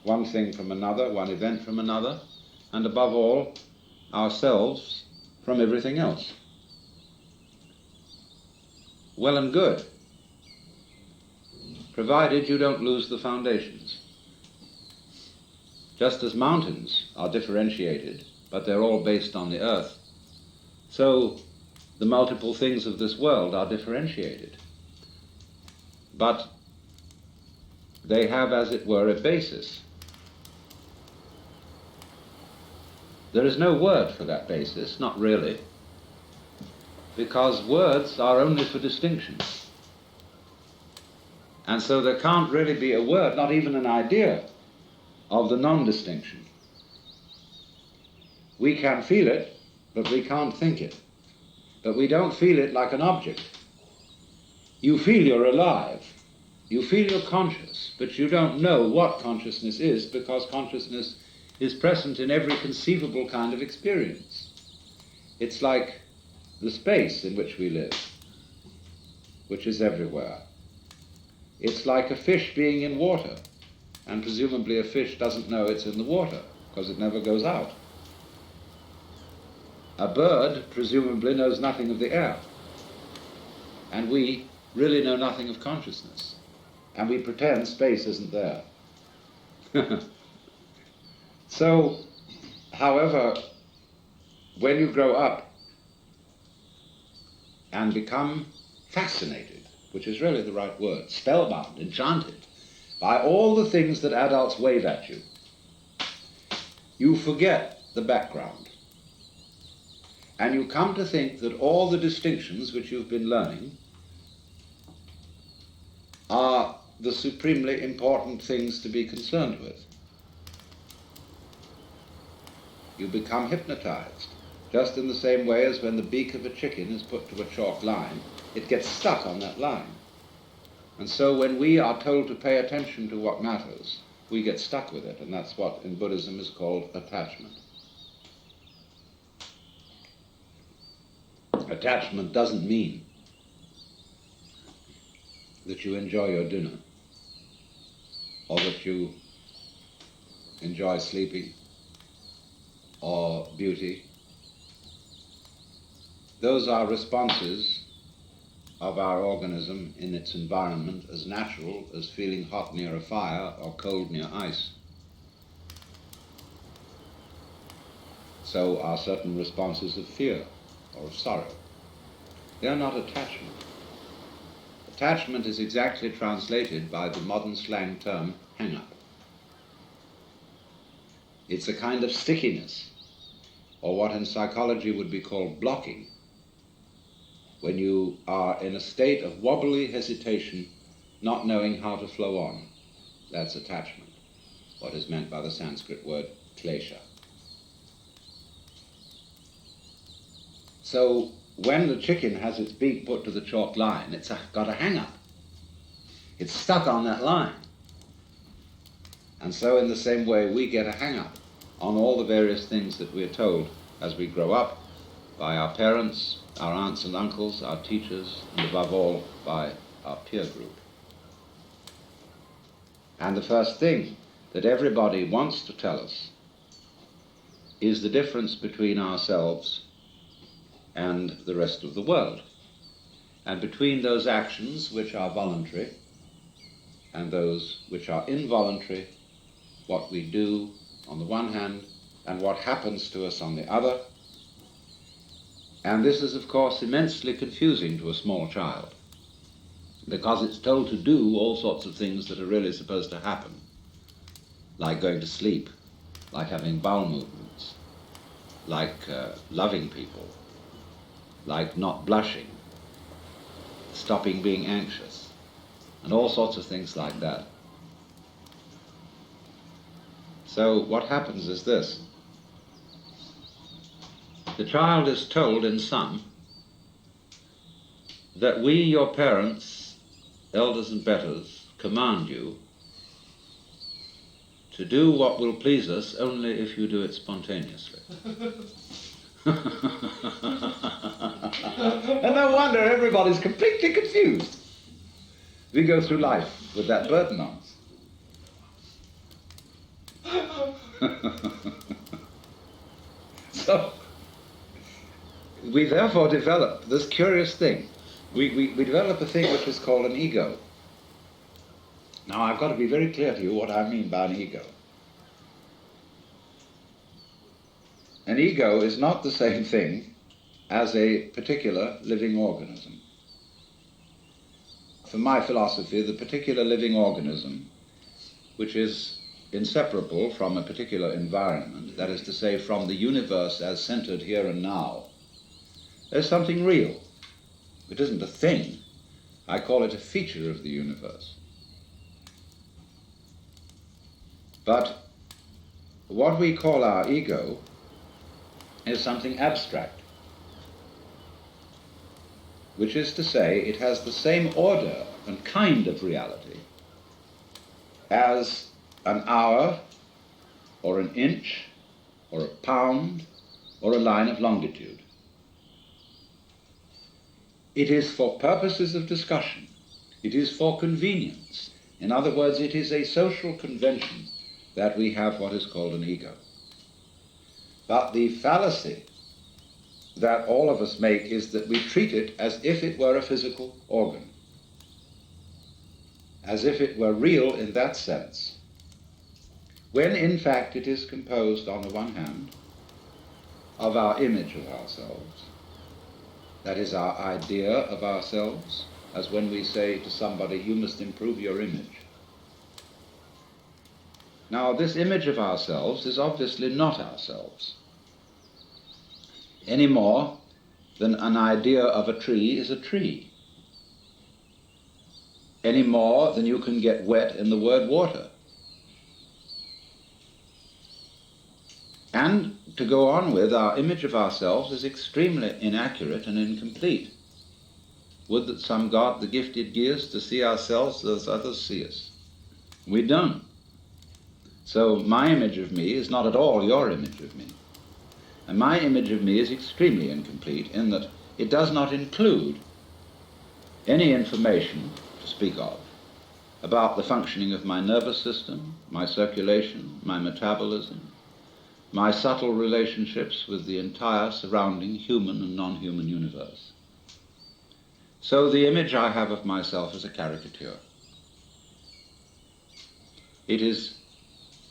one thing from another, one event from another, and above all, ourselves from everything else. Well and good, provided you don't lose the foundations. Just as mountains are differentiated, but they're all based on the earth, so the multiple things of this world are differentiated. But they have, as it were, a basis. There is no word for that basis, not really, because words are only for distinction. And so there can't really be a word, not even an idea, of the non-distinction. We can feel it, but we can't think it. But we don't feel it like an object. You feel you're alive. You feel you're conscious, but you don't know what consciousness is, because consciousness is present in every conceivable kind of experience. It's like the space in which we live, which is everywhere. It's like a fish being in water, and presumably a fish doesn't know it's in the water, because it never goes out. A bird presumably knows nothing of the air, and we really know nothing of consciousness, and we pretend space isn't there. So, however, when you grow up and become fascinated, which is really the right word, spellbound, enchanted, by all the things that adults wave at you, you forget the background. And you come to think that all the distinctions which you've been learning are the supremely important things to be concerned with. You become hypnotized, just in the same way as when the beak of a chicken is put to a chalk line, it gets stuck on that line. And so when we are told to pay attention to what matters, we get stuck with it, and that's what in Buddhism is called attachment. Attachment doesn't mean that you enjoy your dinner, or that you enjoy sleeping, or beauty. Those are responses of our organism in its environment, as natural as feeling hot near a fire or cold near ice. So are certain responses of fear or of sorrow. They are not attachment. Attachment is exactly translated by the modern slang term hang-up. It's a kind of stickiness, or what in psychology would be called blocking, when you are in a state of wobbly hesitation, not knowing how to flow on. That's attachment, what is meant by the Sanskrit word klesha. So when the chicken has its beak put to the chalk line, it's got a hang-up. It's stuck on that line. And so in the same way, we get a hang-up on all the various things that we're told as we grow up by our parents, our aunts and uncles, our teachers, and above all, by our peer group. And the first thing that everybody wants to tell us is the difference between ourselves and the rest of the world, and between those actions which are voluntary and those which are involuntary, what we do on the one hand and what happens to us on the other. And this is, of course, immensely confusing to a small child, because it's told to do all sorts of things that are really supposed to happen, like going to sleep, like having bowel movements, like loving people, like not blushing, stopping being anxious, and all sorts of things like that. So what happens is this. The child is told in sum that we, your parents, elders and betters, command you to do what will please us only if you do it spontaneously. And no wonder everybody's completely confused. We go through life with that burden on us. So, we therefore develop this curious thing. We develop a thing which is called an ego. Now, I've got to be very clear to you what I mean by an ego. An ego is not the same thing as a particular living organism. For my philosophy, the particular living organism, which is inseparable from a particular environment, that is to say, from the universe as centered here and now, there's something real. It isn't a thing. I call it a feature of the universe. But what we call our ego is something abstract, which is to say, it has the same order and kind of reality as an hour, or an inch, or a pound, or a line of longitude. It is for purposes of discussion. It is for convenience. In other words, it is a social convention that we have what is called an ego. But the fallacy that all of us make is that we treat it as if it were a physical organ, as if it were real in that sense, when in fact it is composed, on the one hand, of our image of ourselves. That is our idea of ourselves, as when we say to somebody, you must improve your image. Now, this image of ourselves is obviously not ourselves, any more than an idea of a tree is a tree, any more than you can get wet in the word water. And to go on with, our image of ourselves is extremely inaccurate and incomplete. Would that some God the gifted give us to see ourselves as others see us. We don't. So my image of me is not at all your image of me. And my image of me is extremely incomplete in that it does not include any information to speak of about the functioning of my nervous system, my circulation, my metabolism, my subtle relationships with the entire surrounding human and non-human universe. So the image I have of myself is a caricature. It is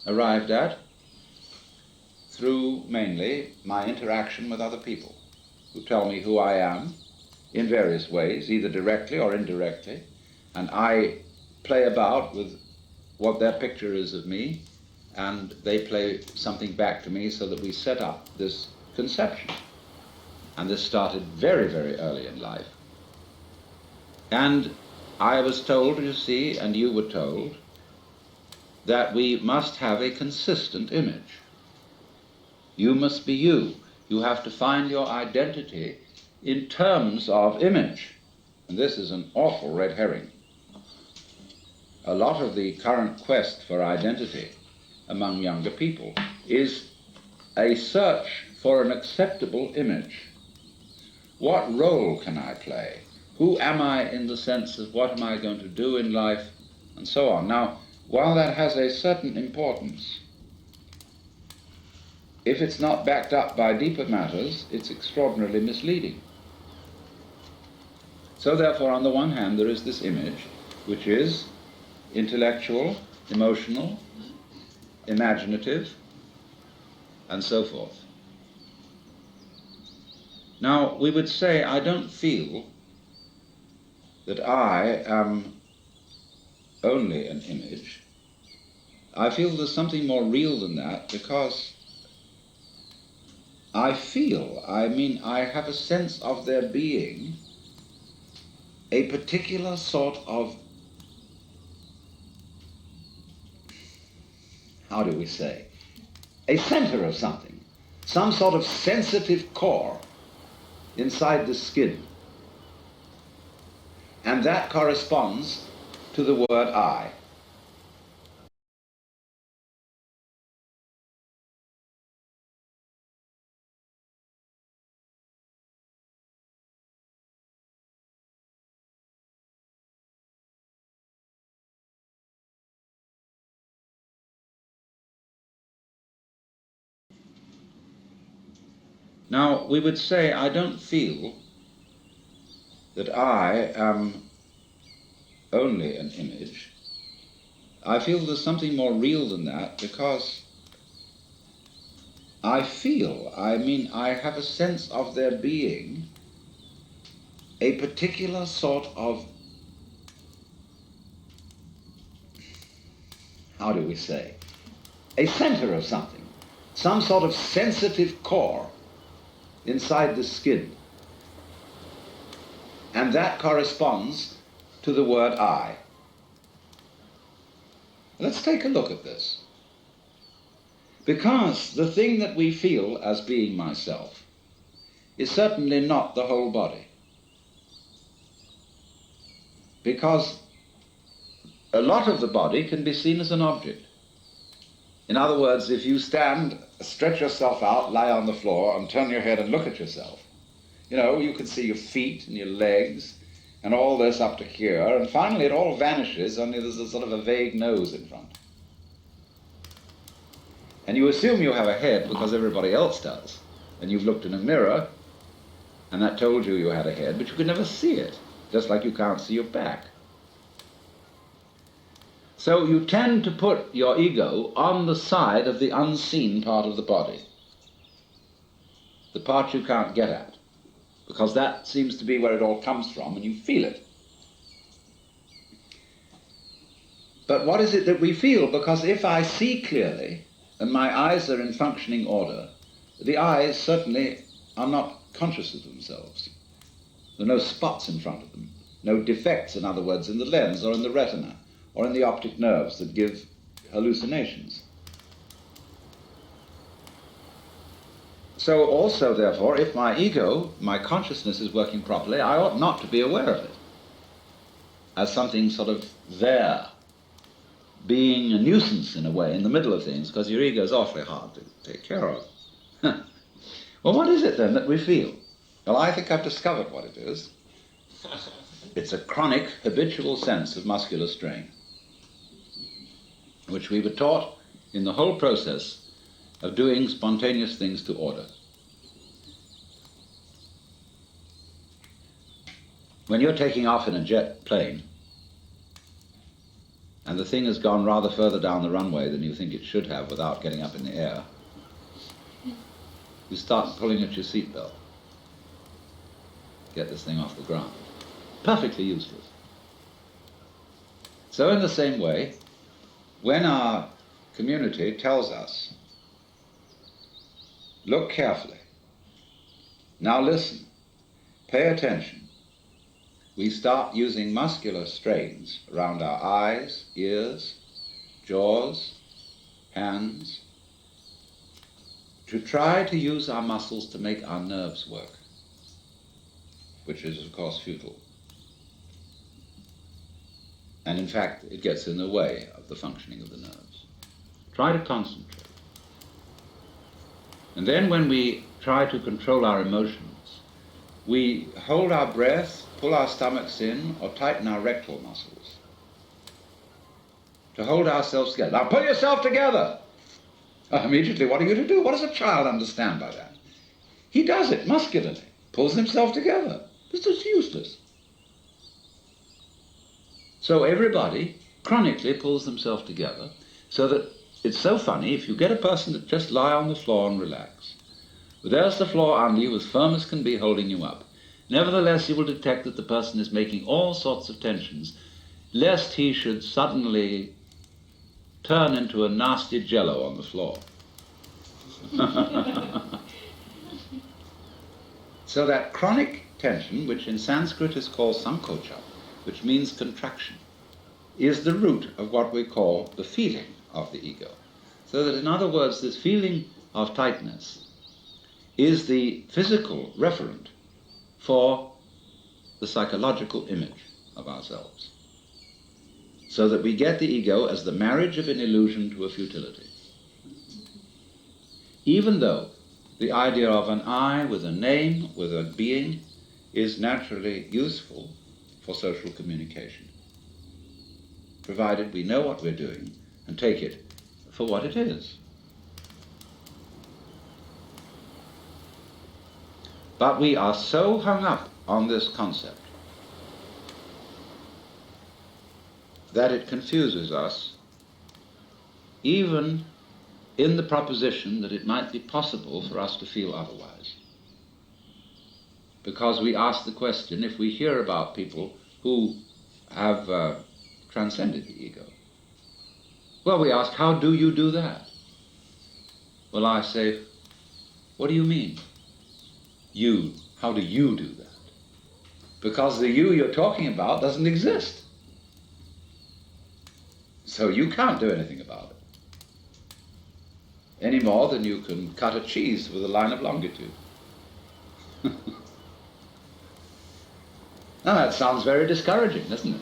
arrived at through mainly my interaction with other people who tell me who I am in various ways, either directly or indirectly, and I play about with what their picture is of me, and they play something back to me so that we set up this conception. And this started very, very early in life. And I was told, you see, and you were told, that we must have a consistent image. You must be you. You have to find your identity in terms of image. And this is an awful red herring. A lot of the current quest for identity among younger people is a search for an acceptable image what role can I play? Who am I in the sense of what am I going to do in life, and so on. Now, while that has a certain importance, if it's not backed up by deeper matters, it's extraordinarily misleading. So therefore, on the one hand, there is this image, which is intellectual, emotional, imaginative, and so forth. Now, we would say, I don't feel that I am only an image. I feel there's something more real than that, because I feel, I have a sense of there being a particular sort of, how do we say, a center of something, some sort of sensitive core inside the skin. And that corresponds to the word I. Now, we would say, I don't feel that I am only an image. I feel there's something more real than that, because I feel, I have a sense of there being a particular sort of, how do we say, a center of something, some sort of sensitive core inside the skin. And that corresponds to the word I. Let's take a look at this. Because the thing that we feel as being myself is certainly not the whole body. Because a lot of the body can be seen as an object. In other words, if you stand, stretch yourself out, lie on the floor, and turn your head and look at yourself, you can see your feet and your legs and all this up to here, and finally it all vanishes, only there's a sort of a vague nose in front. And you assume you have a head because everybody else does, and you've looked in a mirror, and that told you you had a head, but you could never see it, just like you can't see your back. So you tend to put your ego on the side of the unseen part of the body, the part you can't get at, because that seems to be where it all comes from, and you feel it. But what is it that we feel? Because if I see clearly, and my eyes are in functioning order, the eyes certainly are not conscious of themselves. There are no spots in front of them, no defects, in other words, in the lens or in the retina or in the optic nerves that give hallucinations. So also, therefore, if my ego, my consciousness is working properly, I ought not to be aware of it as something sort of there, being a nuisance in a way in the middle of things, because your ego is awfully hard to take care of. Well, what is it then that we feel? Well, I think I've discovered what it is. It's a chronic, habitual sense of muscular strain, which we were taught in the whole process of doing spontaneous things to order. When you're taking off in a jet plane, and the thing has gone rather further down the runway than you think it should have without getting up in the air, you start pulling at your seatbelt. Get this thing off the ground. Perfectly useless. So in the same way, when our community tells us, look carefully, now listen, pay attention, we start using muscular strains around our eyes, ears, jaws, hands, to try to use our muscles to make our nerves work, which is, of course, futile. And in fact, it gets in the way of the functioning of the nerves. Try to concentrate. And then when we try to control our emotions, we hold our breath, pull our stomachs in, or tighten our rectal muscles to hold ourselves together. Now pull yourself together! Immediately, what are you to do? What does a child understand by that? He does it muscularly, pulls himself together. This is useless. So everybody chronically pulls themselves together, so that it's so funny if you get a person to just lie on the floor and relax. But there's the floor under you, as firm as can be, holding you up. Nevertheless, you will detect that the person is making all sorts of tensions, lest he should suddenly turn into a nasty jello on the floor. So that chronic tension, which in Sanskrit is called sankocha, which means contraction, is the root of what we call the feeling of the ego. So that, in other words, this feeling of tightness is the physical referent for the psychological image of ourselves. So that we get the ego as the marriage of an illusion to a futility. Even though the idea of an I with a name, with a being, is naturally useful for social communication, provided we know what we're doing and take it for what it is. But we are so hung up on this concept that it confuses us, even in the proposition that it might be possible for us to feel otherwise. Because we ask the question, if we hear about people who have transcended the ego, well, we ask, how do you do that? Well, I say, what do you mean? You, how do you do that? Because the you you're talking about doesn't exist. So you can't do anything about it. Any more than you can cut a cheese with a line of longitude. Now that sounds very discouraging, doesn't it?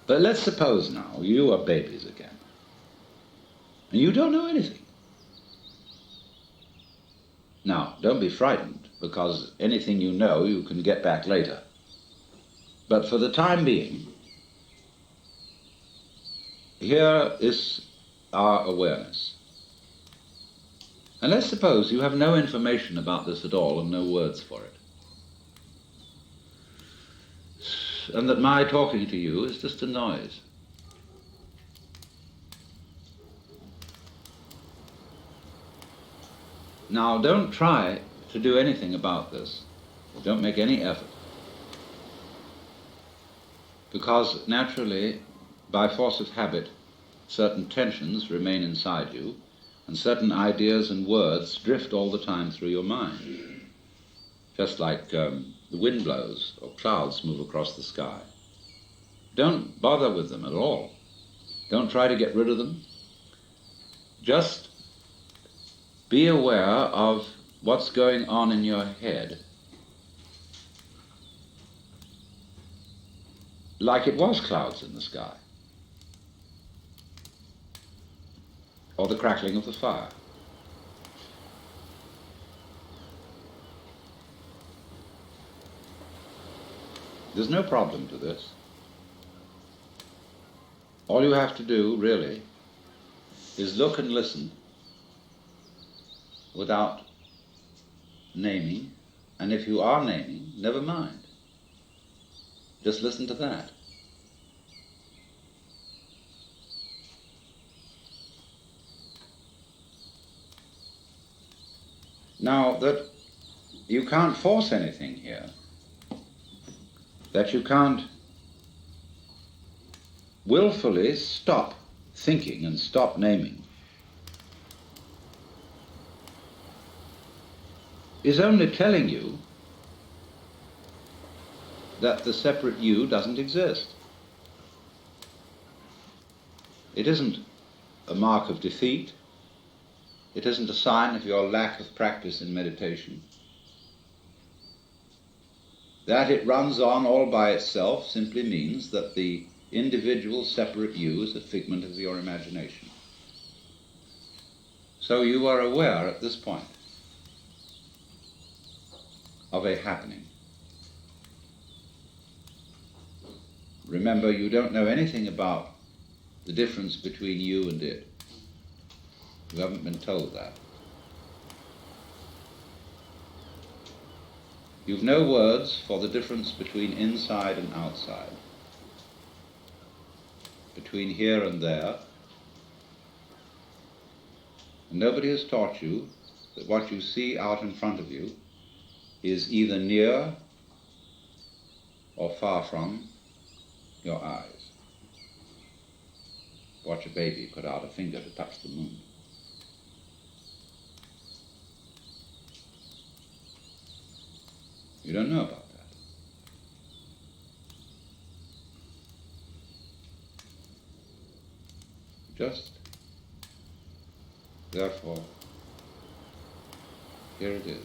But let's suppose now you are babies again, and you don't know anything. Now, don't be frightened, because anything you know you can get back later. But for the time being, here is our awareness. And let's suppose you have no information about this at all and no words for it. And that my talking to you is just a noise. Now, don't try to do anything about this. Don't make any effort. Because naturally, by force of habit, certain tensions remain inside you, and certain ideas and words drift all the time through your mind. Just like the wind blows or clouds move across the sky. Don't bother with them at all. Don't try to get rid of them. Just be aware of what's going on in your head, like it was clouds in the sky, or the crackling of the fire. There's no problem to this. All you have to do, really, is look and listen without naming, and if you are naming, never mind. Just listen to that. Now that you can't force anything here, that you can't willfully stop thinking and stop naming, is only telling you that the separate you doesn't exist. It isn't a mark of defeat. It isn't a sign of your lack of practice in meditation. That it runs on all by itself simply means that the individual separate you is a figment of your imagination. So you are aware at this point of a happening. Remember, you don't know anything about the difference between you and it. You haven't been told that. You've no words for the difference between inside and outside, between here and there. And nobody has taught you that what you see out in front of you is either near or far from your eyes. Watch a baby put out a finger to touch the moon. You don't know about that. Just, therefore, here it is.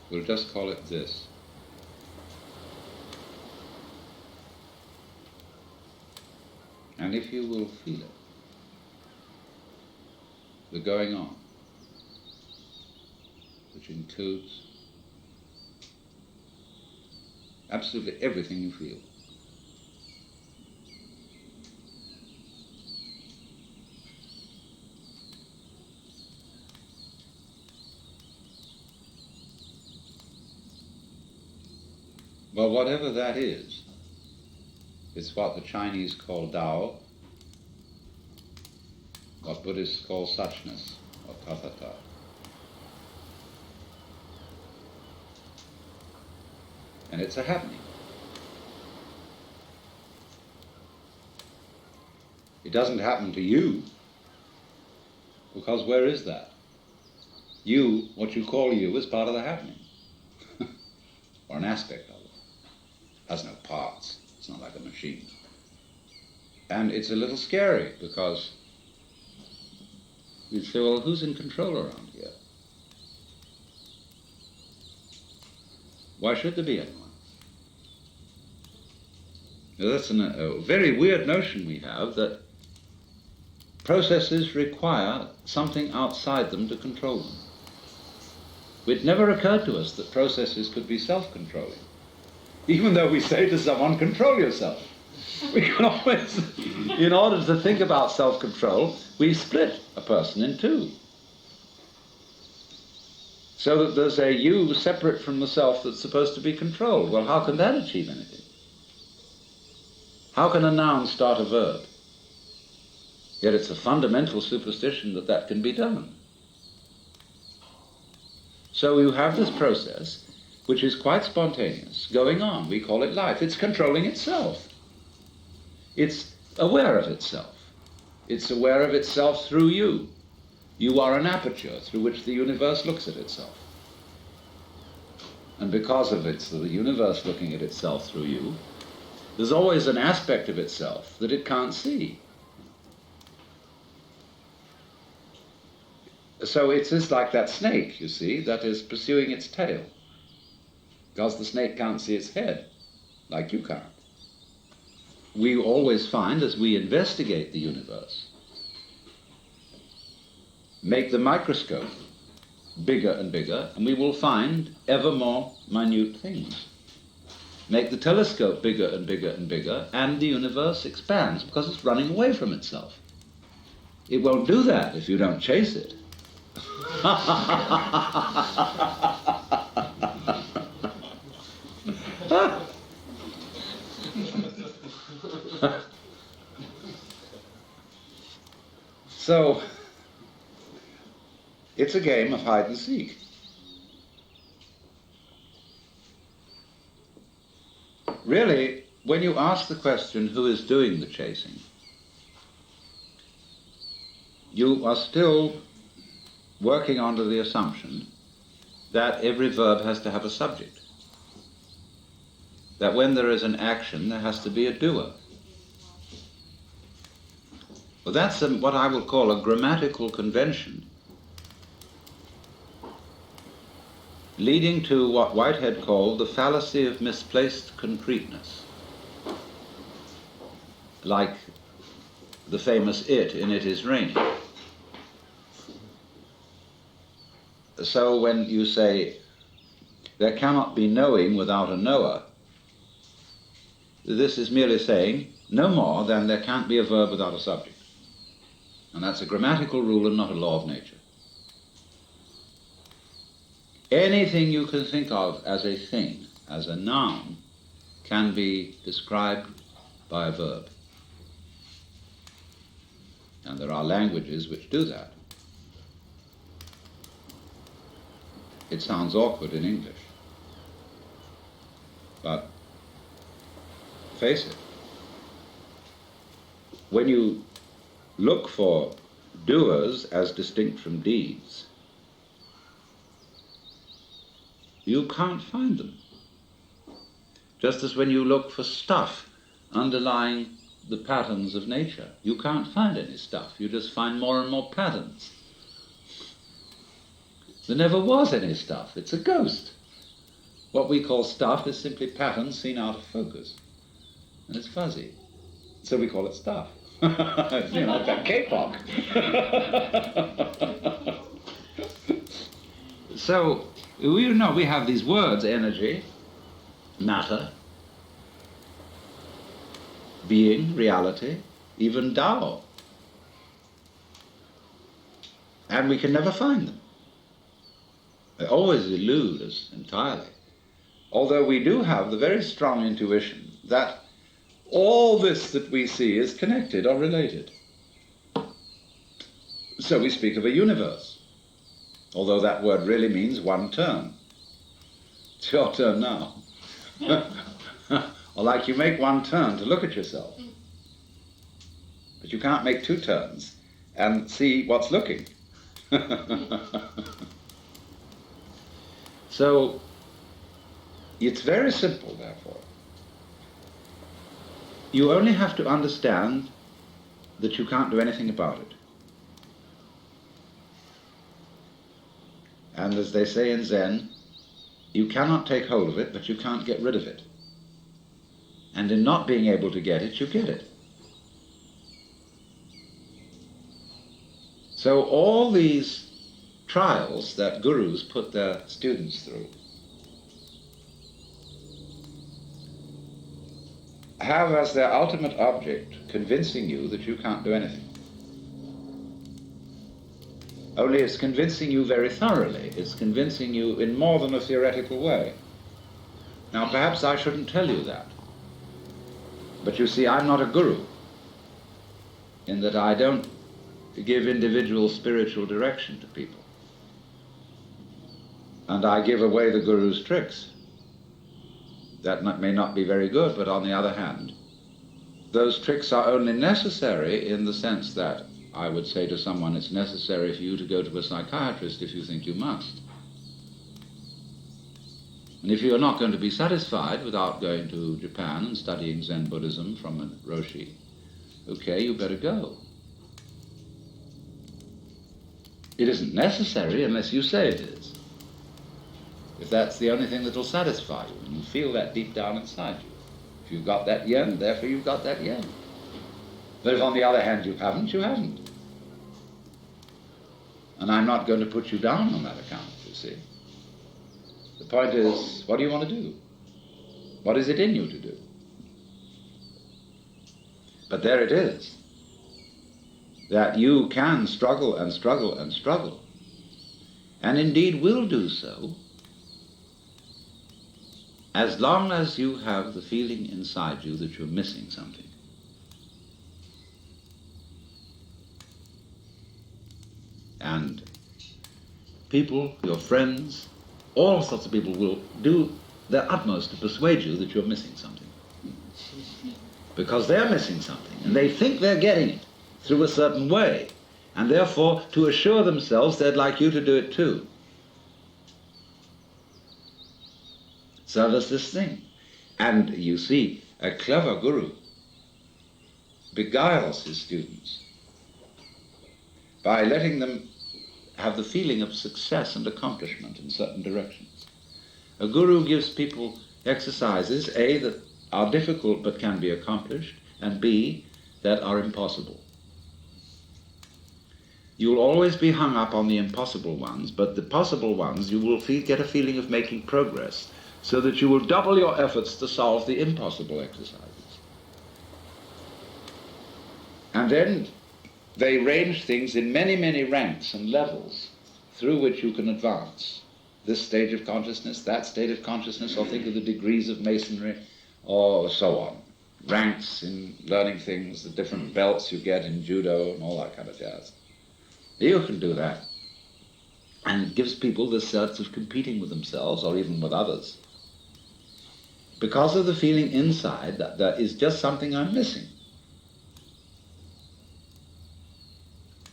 We'll just call it this. And if you will feel it, the going on, which includes absolutely everything you feel. Well, whatever that is, it's what the Chinese call Tao, what Buddhists call suchness, or tathata. And it's a happening. It doesn't happen to you, because where is that? You, what you call you, is part of the happening, or an aspect of it. It has no parts. It's not like a machine. And it's a little scary, because you say, well, who's in control around here? Why should there be anyone? Now, that's a very weird notion we have, that processes require something outside them to control them. It never occurred to us that processes could be self-controlling, even though we say to someone, control yourself. We can always, in order to think about self-control, we split a person in two, so that there's a you separate from the self that's supposed to be controlled. Well, how can that achieve anything? How can a noun start a verb? Yet it's a fundamental superstition that that can be done. So you have this process, which is quite spontaneous, going on. We call it life. It's controlling itself. It's aware of itself. It's aware of itself through you. You are an aperture through which the universe looks at itself. And because of it's the universe looking at itself through you, there's always an aspect of itself that it can't see. So it's just like that snake, you see, that is pursuing its tail, because the snake can't see its head, like you can't. We always find, as we investigate the universe, make the microscope bigger and bigger, and we will find ever more minute things. Make the telescope bigger and bigger and bigger, and the universe expands because it's running away from itself. It won't do that if you don't chase it. So, it's a game of hide and seek. Really, when you ask the question, who is doing the chasing, you are still working under the assumption that every verb has to have a subject. That when there is an action, there has to be a doer. Well, that's what I will call a grammatical convention, leading to what Whitehead called the fallacy of misplaced concreteness. Like the famous "it" in "It Is Raining." So when you say, there cannot be knowing without a knower. This is merely saying no more than there can't be a verb without a subject. And that's a grammatical rule and not a law of nature. Anything you can think of as a thing, as a noun, can be described by a verb. And there are languages which do that. It sounds awkward in English. But face it, when you look for doers as distinct from deeds, you can't find them. Just as when you look for stuff underlying the patterns of nature, you can't find any stuff, you just find more and more patterns. There never was any stuff, it's a ghost. What we call stuff is simply patterns seen out of focus, and it's fuzzy, so we call it stuff. You know, that K-pop. So, we have these words: energy, matter, being, reality, even Tao. And we can never find them. They always elude us entirely. Although we do have the very strong intuition that all this that we see is connected or related. So we speak of a universe, although that word really means one turn. It's your turn now. Or like you make one turn to look at yourself, but you can't make two turns and see what's looking. So it's very simple, therefore. You only have to understand that you can't do anything about it. And as they say in Zen, you cannot take hold of it, but you can't get rid of it. And in not being able to get it, you get it. So all these trials that gurus put their students through have as their ultimate object convincing you that you can't do anything. Only it's convincing you very thoroughly. It's convincing you in more than a theoretical way. Now perhaps I shouldn't tell you that. But you see, I'm not a guru, in that I don't give individual spiritual direction to people. And I give away the guru's tricks. That may not be very good, but on the other hand, those tricks are only necessary in the sense that I would say to someone, it's necessary for you to go to a psychiatrist if you think you must. And if you're not going to be satisfied without going to Japan and studying Zen Buddhism from a Roshi, okay, you better go. It isn't necessary unless you say it is. If that's the only thing that'll satisfy you, and you feel that deep down inside you. If you've got that yen, therefore you've got that yen. But if on the other hand you haven't, you haven't. And I'm not going to put you down on that account, you see. The point is, what do you want to do? What is it in you to do? But there it is, that you can struggle and struggle and struggle, and indeed will do so, as long as you have the feeling inside you that you're missing something. And people, your friends, all sorts of people will do their utmost to persuade you that you're missing something. Because they're missing something, and they think they're getting it through a certain way, and therefore, to assure themselves, they'd like you to do it too. So there's this thing. And you see, a clever guru beguiles his students by letting them have the feeling of success and accomplishment in certain directions. A guru gives people exercises, A, that are difficult but can be accomplished, and B, that are impossible. You'll always be hung up on the impossible ones, but the possible ones you will get a feeling of making progress, so that you will double your efforts to solve the impossible exercises. And then they range things in many, many ranks and levels through which you can advance. This stage of consciousness, that state of consciousness, or think of the degrees of masonry, or so on. Ranks in learning things, the different belts you get in judo and all that kind of jazz. You can do that. And it gives people this sense of competing with themselves or even with others, because of the feeling inside that there is just something I'm missing.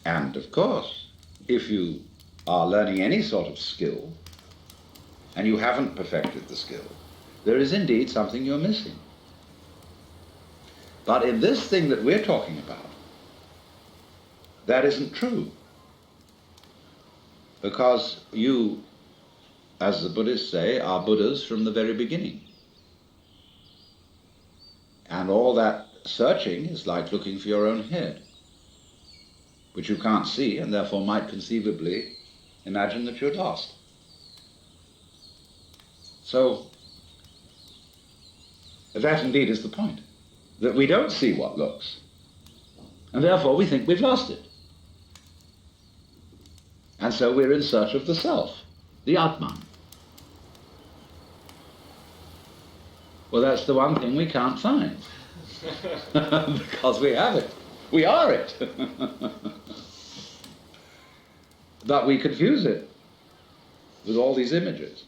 And of course, if you are learning any sort of skill and you haven't perfected the skill, there is indeed something you're missing. But in this thing that we're talking about, that isn't true. Because you, as the Buddhists say, are Buddhas from the very beginning. And all that searching is like looking for your own head, which you can't see and therefore might conceivably imagine that you're lost. So that indeed is the point, that we don't see what looks, and therefore we think we've lost it. And so we're in search of the self, the Atman. Well, that's the one thing we can't find, because we have it. We are it. But we confuse it with all these images.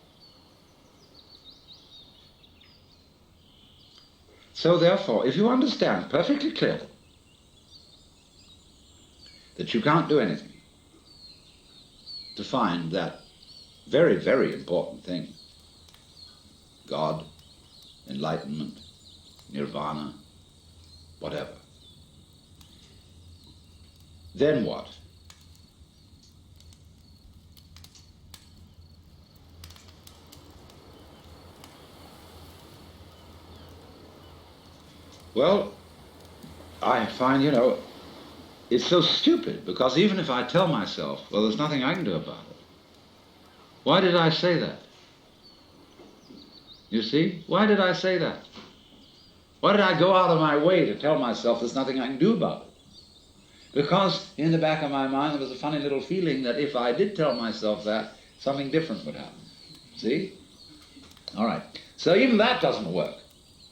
So therefore, if you understand perfectly clearly that you can't do anything to find that very, very important thing, God, enlightenment, nirvana, whatever, then what? Well, I find, it's so stupid, because even if I tell myself, well, there's nothing I can do about it, why did I say that? You see? Why did I say that? Why did I go out of my way to tell myself there's nothing I can do about it? Because in the back of my mind there was a funny little feeling that if I did tell myself that, something different would happen. See? All right. So even that doesn't work.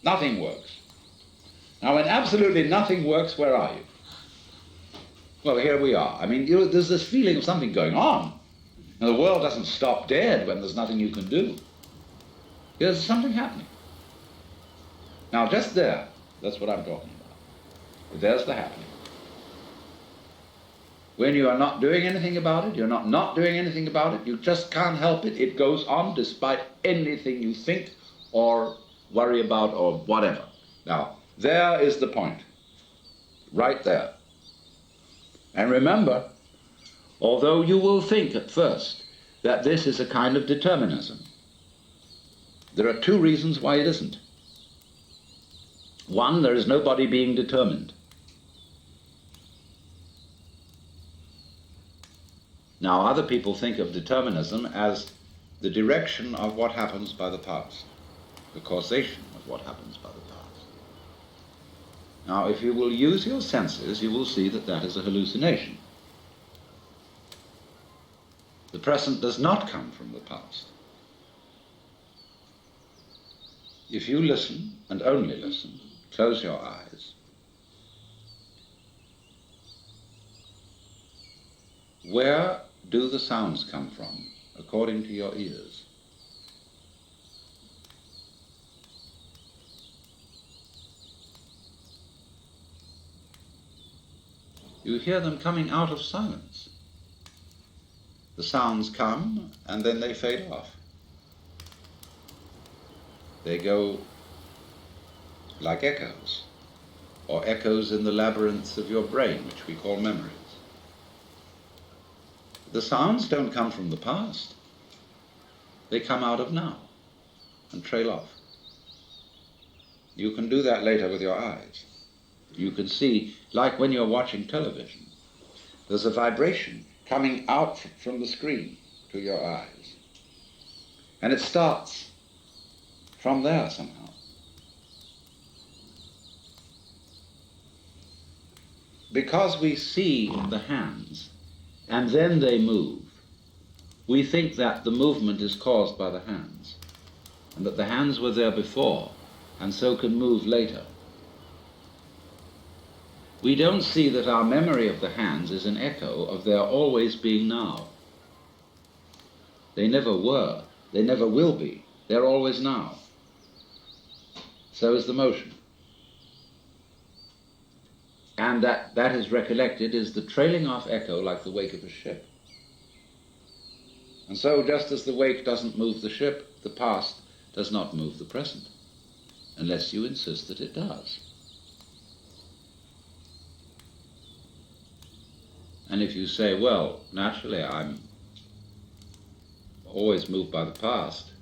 Nothing works. Now, when absolutely nothing works, where are you? Well, here we are. I mean, there's this feeling of something going on. Now, the world doesn't stop dead when there's nothing you can do. There's something happening. Now, just there, that's what I'm talking about. There's the happening. When you are not doing anything about it, you're not doing anything about it, you just can't help it. It goes on despite anything you think or worry about or whatever. Now, there is the point, right there. And remember, although you will think at first that this is a kind of determinism, there are two reasons why it isn't. One, there is nobody being determined. Now, other people think of determinism as the direction of what happens by the past, the causation of what happens by the past. Now, if you will use your senses, you will see that that is a hallucination. The present does not come from the past. If you listen, and only listen, close your eyes, where do the sounds come from, according to your ears? You hear them coming out of silence. The sounds come and then they fade off. They go like echoes, or echoes in the labyrinths of your brain, which we call memories. The sounds don't come from the past. They come out of now and trail off. You can do that later with your eyes. You can see, like when you're watching television, There's a vibration coming out from the screen to your eyes. And it starts from there somehow. Because we see the hands and then they move, we think that the movement is caused by the hands, and that the hands were there before and so can move later. We don't see that our memory of the hands is an echo of their always being now. They never were, they never will be, they're always now. So is the motion. And that is recollected is the trailing off echo like the wake of a ship. And so just as the wake doesn't move the ship, the past does not move the present, unless you insist that it does. And if you say, well, naturally I'm always moved by the past,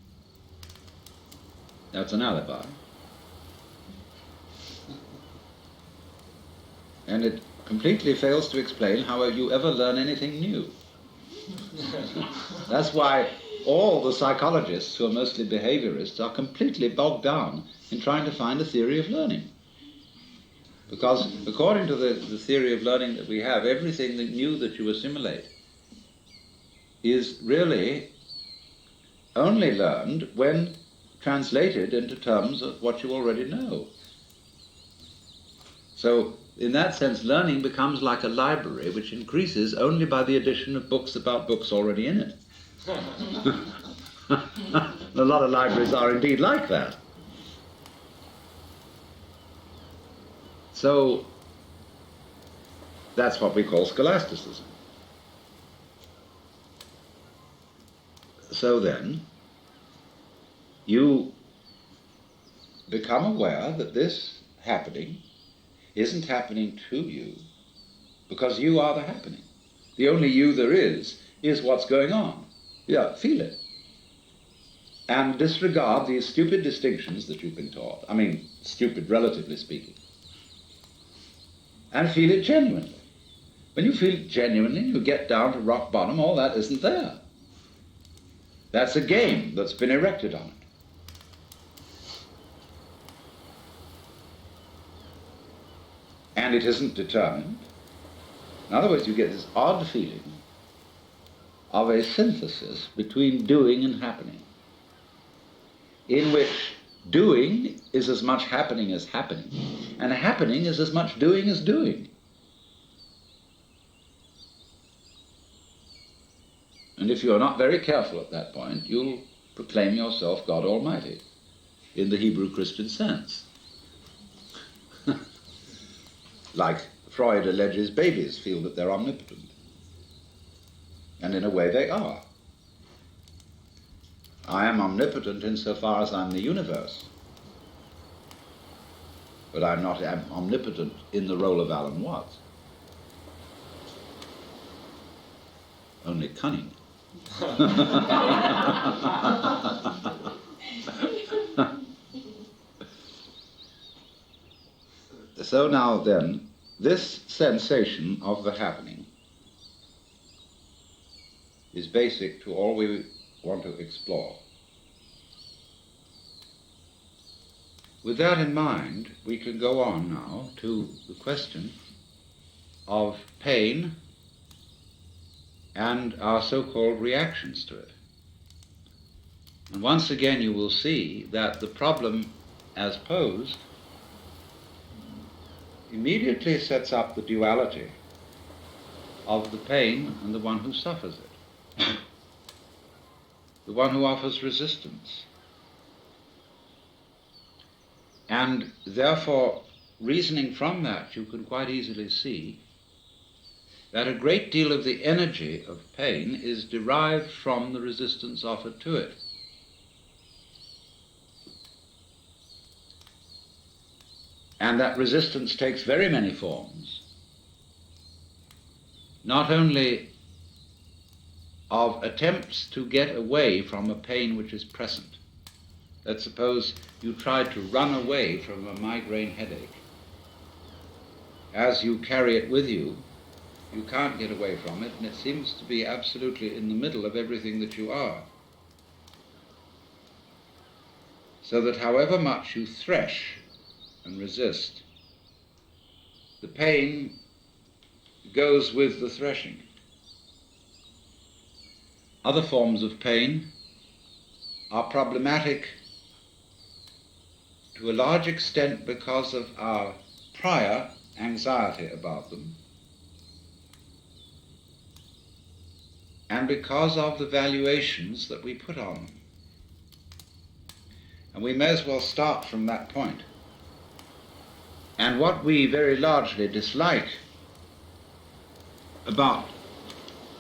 that's an alibi. And it completely fails to explain how you ever learn anything new. That's why all the psychologists, who are mostly behaviorists, are completely bogged down in trying to find a theory of learning. Because according to the theory of learning that we have, everything that new that you assimilate is really only learned when translated into terms of what you already know. So in that sense, learning becomes like a library which increases only by the addition of books about books already in it. A lot of libraries are indeed like that. So that's what we call scholasticism. So then, you become aware that this happening isn't happening to you because you are the happening. The only you there is what's going on. Yeah, feel it. And disregard these stupid distinctions that you've been taught. I mean, stupid relatively speaking. And feel it genuinely. When you feel it genuinely, you get down to rock bottom, all that isn't there. That's a game that's been erected on it. And it isn't determined. In other words, you get this odd feeling of a synthesis between doing and happening, in which doing is as much happening as happening, and happening is as much doing as doing. And if you're not very careful at that point, you'll proclaim yourself God Almighty, in the Hebrew Christian sense. Like Freud alleges babies feel that they're omnipotent. And in a way they are. I am omnipotent insofar as I'm the universe. But I'm not omnipotent in the role of Alan Watts. Only cunning. So now then, this sensation of the happening is basic to all we want to explore. With that in mind, we can go on now to the question of pain and our so-called reactions to it. And once again you will see that the problem as posed immediately sets up the duality of the pain and the one who suffers it, the one who offers resistance. And therefore, reasoning from that, you can quite easily see that a great deal of the energy of pain is derived from the resistance offered to it. And that resistance takes very many forms, not only of attempts to get away from a pain which is present. Let's suppose you tried to run away from a migraine headache. As you carry it with you, You can't get away from it, and it seems to be absolutely in the middle of everything that you are. So that however much you thresh and resist, the pain goes with the threshing. Other forms of pain are problematic to a large extent because of our prior anxiety about them and because of the valuations that we put on them. And we may as well start from that point. And what we very largely dislike about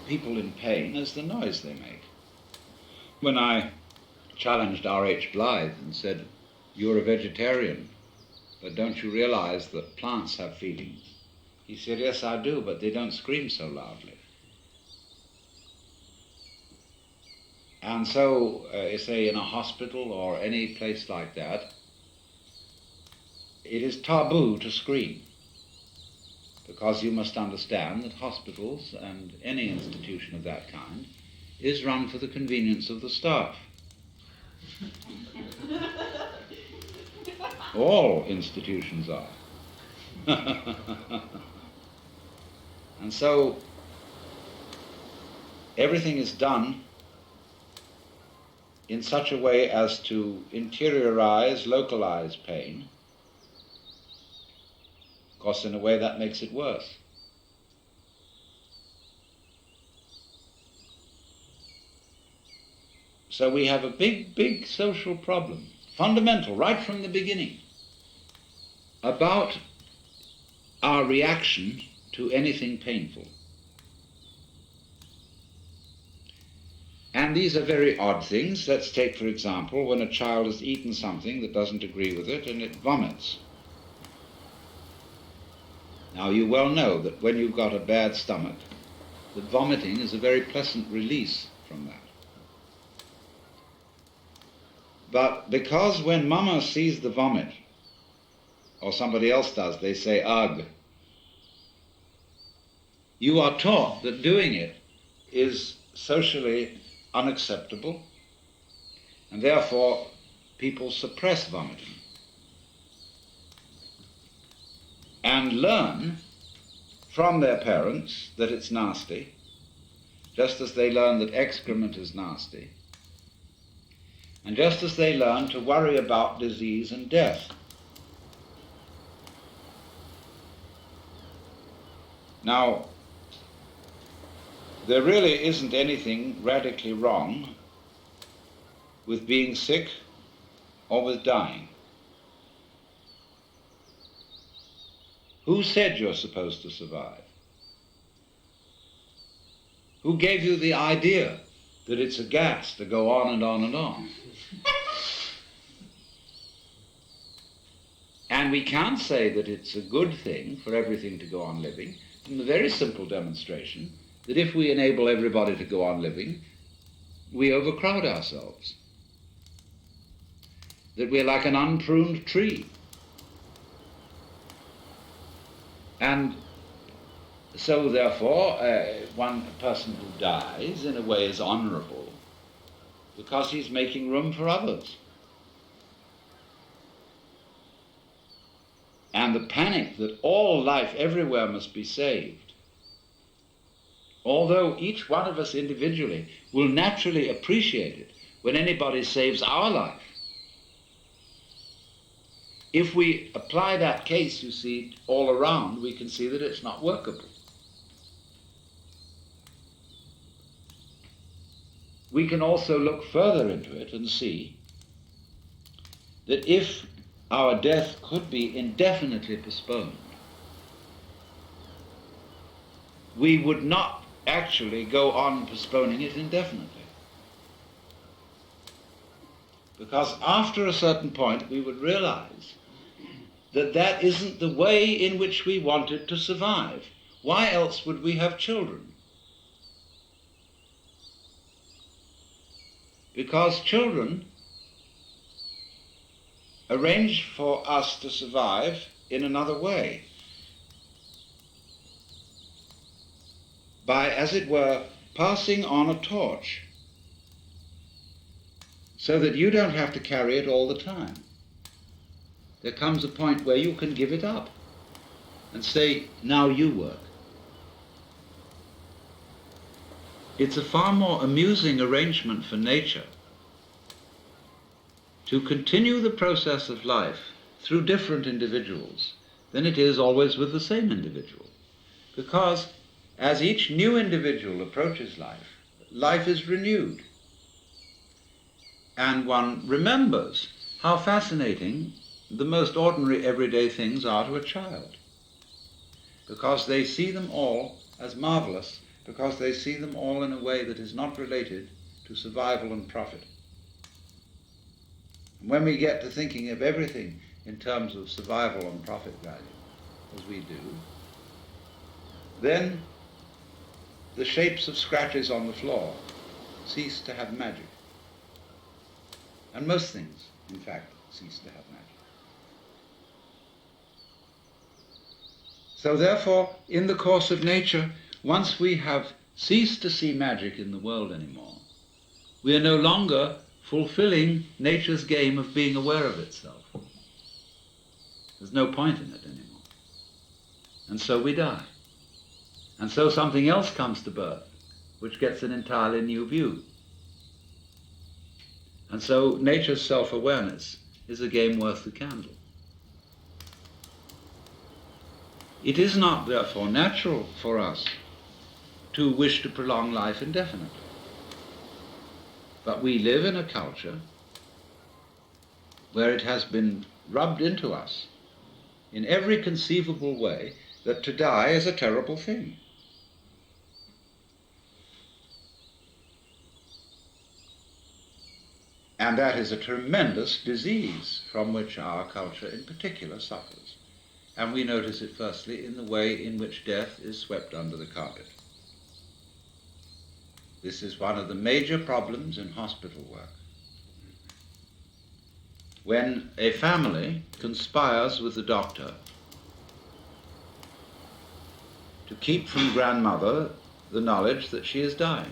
people in pain is the noise they make. When I challenged R.H. Blythe and said, "You're a vegetarian, but don't you realize that plants have feelings?" He said, "Yes, I do, but they don't scream so loudly." And so, say in a hospital or any place like that, it is taboo to scream, because you must understand that hospitals and any institution of that kind is run for the convenience of the staff. All institutions are. And so everything is done in such a way as to interiorize, localize pain. Of course, in a way that makes it worse. So we have a big social problem, fundamental, right from the beginning, about our reaction to anything painful. And these are very odd things. Let's take, for example, when a child has eaten something that doesn't agree with it and it vomits. Now, you well know that when you've got a bad stomach, that vomiting is a very pleasant release from that. But because when mama sees the vomit, or somebody else does, they say, "Ugh," you are taught that doing it is socially unacceptable, and therefore people suppress vomiting and learn from their parents that it's nasty, just as they learn that excrement is nasty, and just as they learn to worry about disease and death. Now, there really isn't anything radically wrong with being sick or with dying. Who said you're supposed to survive? Who gave you the idea that it's a gas to go on and on and on? And we can't say that it's a good thing for everything to go on living from the very simple demonstration that if we enable everybody to go on living, we overcrowd ourselves. That we're like an unpruned tree. And so therefore, one person who dies in a way is honorable because he's making room for others. And the panic that all life everywhere must be saved, although each one of us individually will naturally appreciate it when anybody saves our life, if we apply that case, you see, all around, we can see that it's not workable. We can also look further into it and see that if our death could be indefinitely postponed, we would not actually go on postponing it indefinitely. Because after a certain point, we would realize that that isn't the way in which we wanted to survive. Why else would we have children? Because children arrange for us to survive in another way. by, as it were, passing on a torch, so that you don't have to carry it all the time. There comes a point where you can give it up and say, now you work. It's a far more amusing arrangement for nature to continue the process of life through different individuals than it is always with the same individual. Because as each new individual approaches life, life is renewed. And one remembers how fascinating the most ordinary everyday things are to a child, because they see them all as marvelous, because they see them all in a way that is not related to survival and profit. And when we get to thinking of everything in terms of survival and profit value, as we do, then the shapes of scratches on the floor cease to have magic. And most things, in fact, cease to have magic. So therefore, in the course of nature, once we have ceased to see magic in the world anymore, we are no longer fulfilling nature's game of being aware of itself. There's no point in it anymore. And so we die. And so something else comes to birth, which gets an entirely new view. And so nature's self-awareness is a game worth the candle. It is not, therefore, natural for us to wish to prolong life indefinitely. But we live in a culture where it has been rubbed into us in every conceivable way that to die is a terrible thing. And that is a tremendous disease from which our culture in particular suffers. And we notice it firstly in the way in which death is swept under the carpet. This is one of the major problems in hospital work. When a family conspires with the doctor to keep from grandmother the knowledge that she is dying.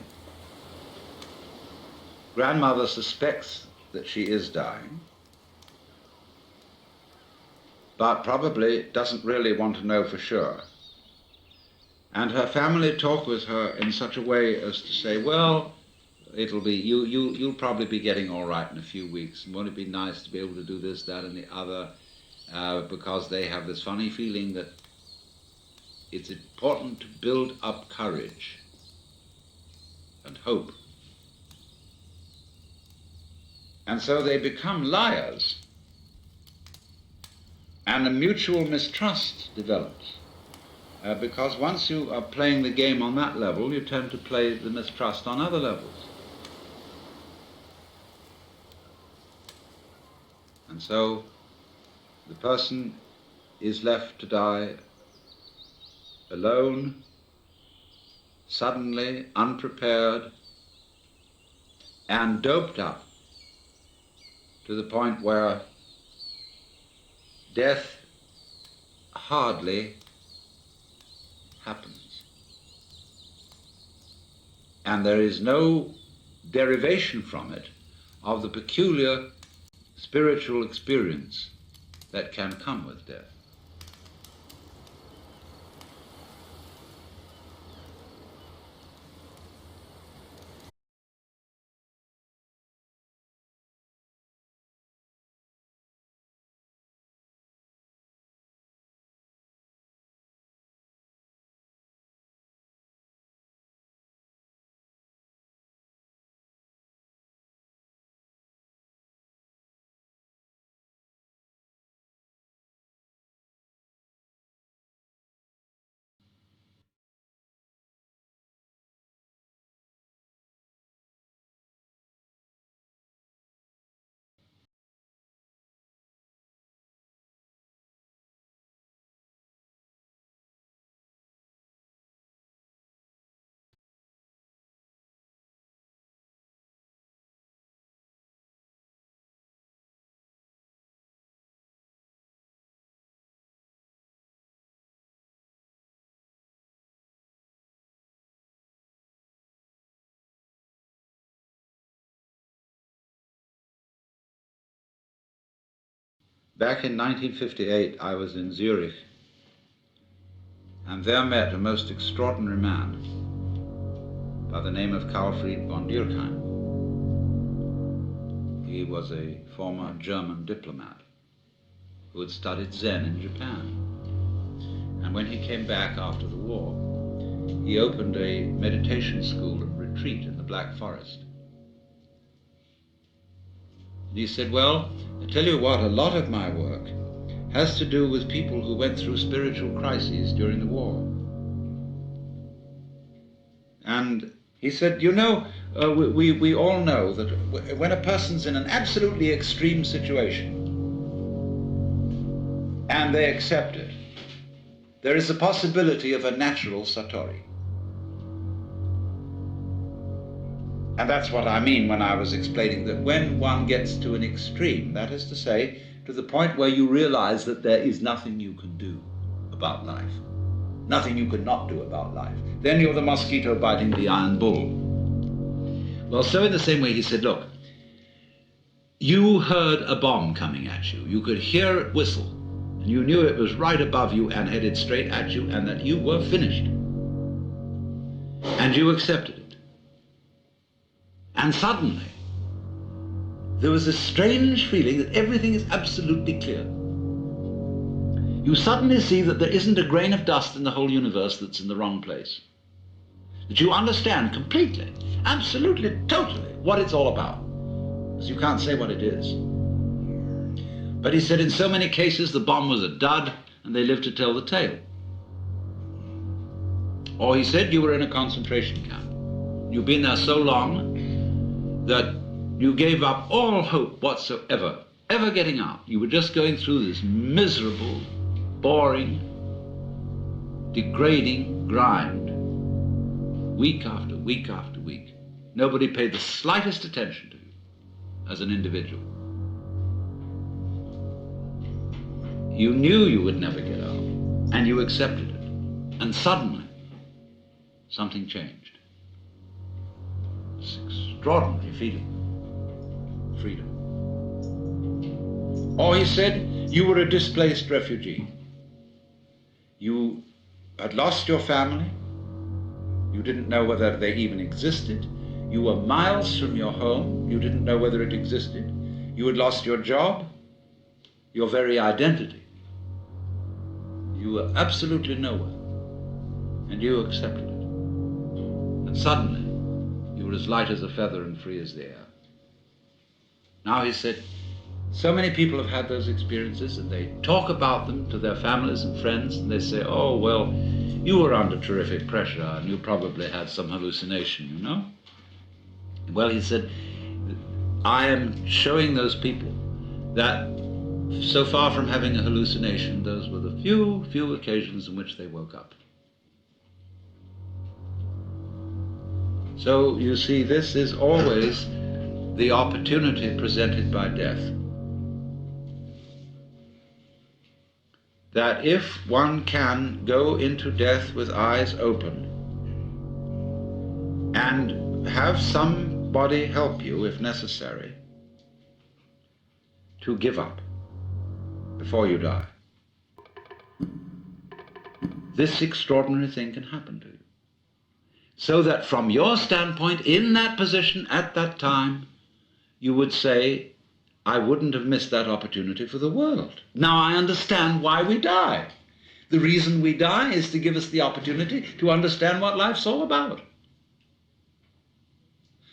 Grandmother suspects that she is dying, but probably doesn't really want to know for sure. And her family talk with her in such a way as to say, well, it'll be, you'll probably be getting all right in a few weeks. And won't it be nice to be able to do this, that, and the other? Because they have this funny feeling that it's important to build up courage and hope. And so they become liars, and a mutual mistrust develops. Because once you are playing the game on that level, you tend to play the mistrust on other levels. And so the person is left to die alone, suddenly, unprepared, and doped up to the point where death hardly happens. And there is no derivation from it of the peculiar spiritual experience that can come with death. Back in 1958, I was in Zurich, and there met a most extraordinary man by the name of Karlfried von Dürkheim. He was a former German diplomat who had studied Zen in Japan. And when he came back after the war, he opened a meditation school and retreat in the Black Forest. And he said, well, I tell you what, a lot of my work has to do with people who went through spiritual crises during the war. And he said, you know, we all know that when a person's in an absolutely extreme situation and they accept it, there is a possibility of a natural satori. And that's what I mean when I was explaining that when one gets to an extreme, that is to say, to the point where you realize that there is nothing you can do about life, nothing you could not do about life, then you're the mosquito biting the iron bull. Well, so in the same way he said, look, you heard a bomb coming at you. You could hear it whistle, and you knew it was right above you and headed straight at you and that you were finished. And you accepted it. And suddenly, there was a strange feeling that everything is absolutely clear. You suddenly see that there isn't a grain of dust in the whole universe that's in the wrong place. That you understand completely, absolutely, totally what it's all about. Because you can't say what it is. But he said in so many cases the bomb was a dud and they lived to tell the tale. Or he said you were in a concentration camp. You've been there so long that you gave up all hope whatsoever, ever getting out. You were just going through this miserable, boring, degrading grind, week after week after week. Nobody paid the slightest attention to you as an individual. You knew you would never get out, and you accepted it. And suddenly, something changed. This extraordinary feeling. Freedom. Or he said, you were a displaced refugee. You had lost your family. You didn't know whether they even existed. You were miles from your home. You didn't know whether it existed. You had lost your job, your very identity. You were absolutely nowhere, and you accepted it. And suddenly, you were as light as a feather and free as the air. Now he said, so many people have had those experiences, and they talk about them to their families and friends, and they say, oh, well, you were under terrific pressure, and you probably had some hallucination, you know? Well, he said, I am showing those people that so far from having a hallucination, those were the few occasions in which they woke up. So, you see, this is always the opportunity presented by death. That if one can go into death with eyes open and have somebody help you, if necessary, to give up before you die, this extraordinary thing can happen to you. So that from your standpoint, in that position, at that time, you would say, I wouldn't have missed that opportunity for the world. Now I understand why we die. The reason we die is to give us the opportunity to understand what life's all about.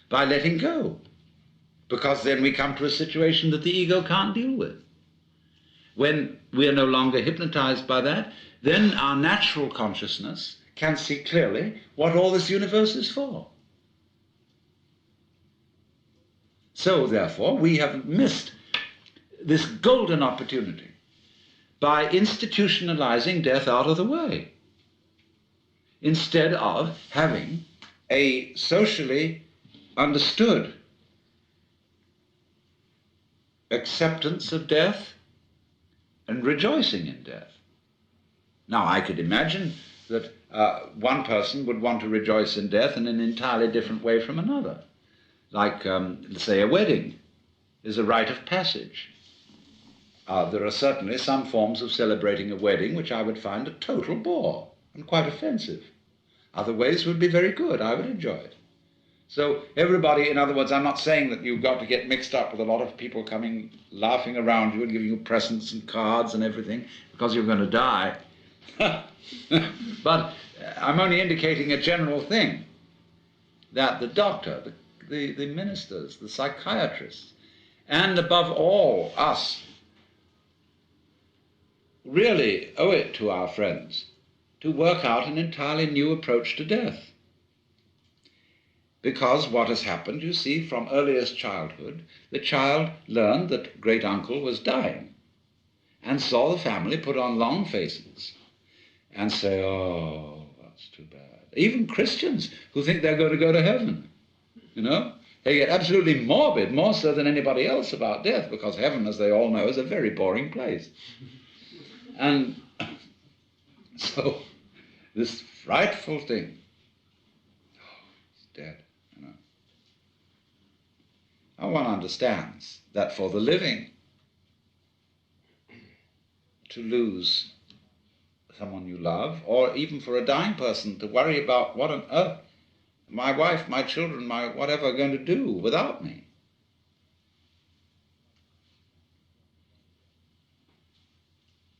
By letting go. Because then we come to a situation that the ego can't deal with. When we are no longer hypnotized by that, then our natural consciousness can see clearly what all this universe is for. So, therefore, we have missed this golden opportunity by institutionalizing death out of the way, instead of having a socially understood acceptance of death and rejoicing in death. Now, I could imagine that one person would want to rejoice in death in an entirely different way from another. Like, say, a wedding is a rite of passage. There are certainly some forms of celebrating a wedding which I would find a total bore and quite offensive. Other ways would be very good. I would enjoy it. So everybody, in other words, I'm not saying that you've got to get mixed up with a lot of people coming, laughing around you and giving you presents and cards and everything because you're going to die. But I'm only indicating a general thing, that the doctor, the ministers, the psychiatrists, and above all us, really owe it to our friends to work out an entirely new approach to death. Because what has happened, you see, from earliest childhood, the child learned that great uncle was dying and saw the family put on long faces and say, oh, that's too bad. Even Christians who think they're going to go to heaven, you know, they get absolutely morbid, more so than anybody else, about death, because heaven, as they all know, is a very boring place. And so this frightful thing, oh, it's dead. Now one understands that for the living, to lose someone you love, or even for a dying person to worry about what on earth my wife, my children, my whatever are going to do without me.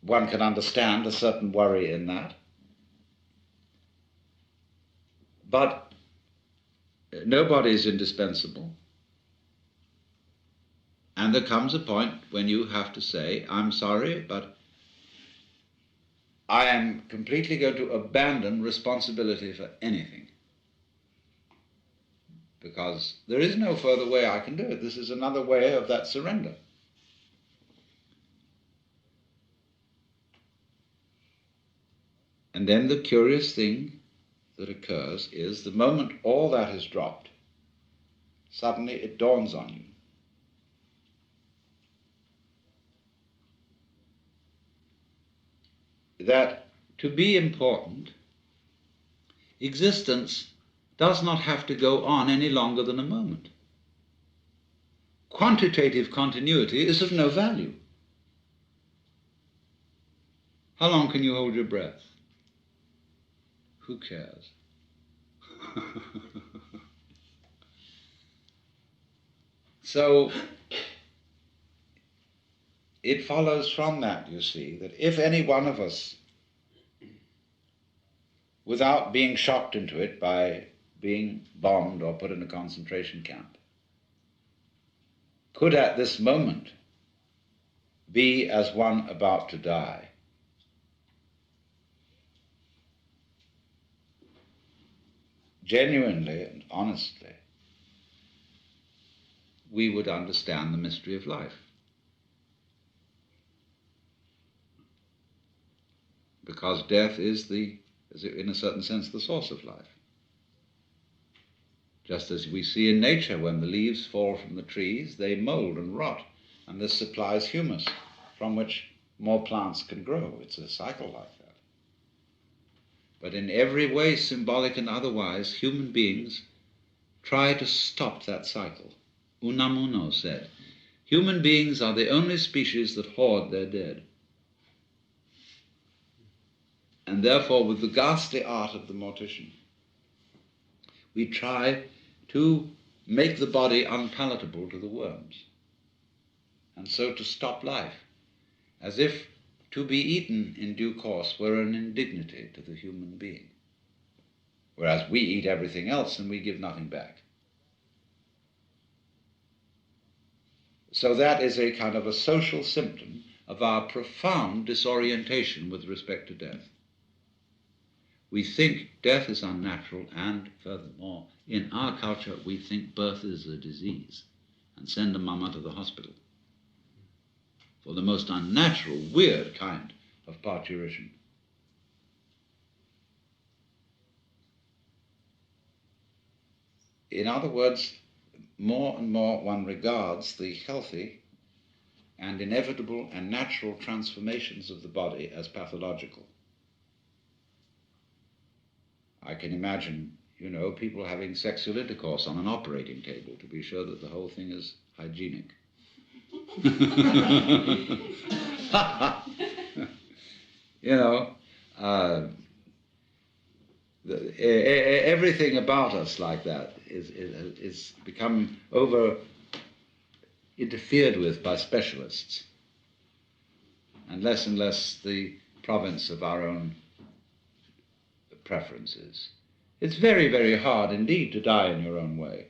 One can understand a certain worry in that. But nobody is indispensable. And there comes a point when you have to say, I'm sorry, but I am completely going to abandon responsibility for anything. Because there is no further way I can do it. This is another way of that surrender. And then the curious thing that occurs is the moment all that is dropped, suddenly it dawns on you that to be important, existence does not have to go on any longer than a moment. Quantitative continuity is of no value. How long can you hold your breath? Who cares? So it follows from that, you see, that if any one of us, without being shocked into it by being bombed or put in a concentration camp, could at this moment be as one about to die, genuinely and honestly, we would understand the mystery of life. Because death is in a certain sense, the source of life. Just as we see in nature, when the leaves fall from the trees, they mold and rot, and this supplies humus from which more plants can grow. It's a cycle like that. But in every way, symbolic and otherwise, human beings try to stop that cycle. Unamuno said, human beings are the only species that hoard their dead. And therefore, with the ghastly art of the mortician, we try to make the body unpalatable to the worms, and so to stop life, as if to be eaten in due course were an indignity to the human being, whereas we eat everything else and we give nothing back. So that is a kind of a social symptom of our profound disorientation with respect to death. We think death is unnatural, and furthermore, in our culture, we think birth is a disease and send a mama to the hospital for the most unnatural, weird kind of parturition. In other words, more and more one regards the healthy and inevitable and natural transformations of the body as pathological. I can imagine, people having sexual intercourse on an operating table to be sure that the whole thing is hygienic. You know, everything about us like that is become over interfered with by specialists, and less the province of our own preferences. It's very, very hard indeed to die in your own way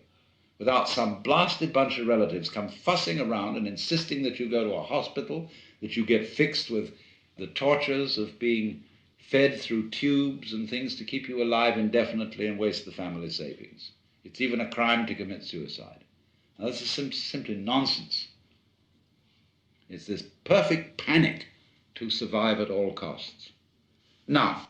without some blasted bunch of relatives come fussing around and insisting that you go to a hospital, that you get fixed with the tortures of being fed through tubes and things to keep you alive indefinitely and waste the family savings. It's even a crime to commit suicide. Now, this is simply nonsense. It's this perfect panic to survive at all costs. Now,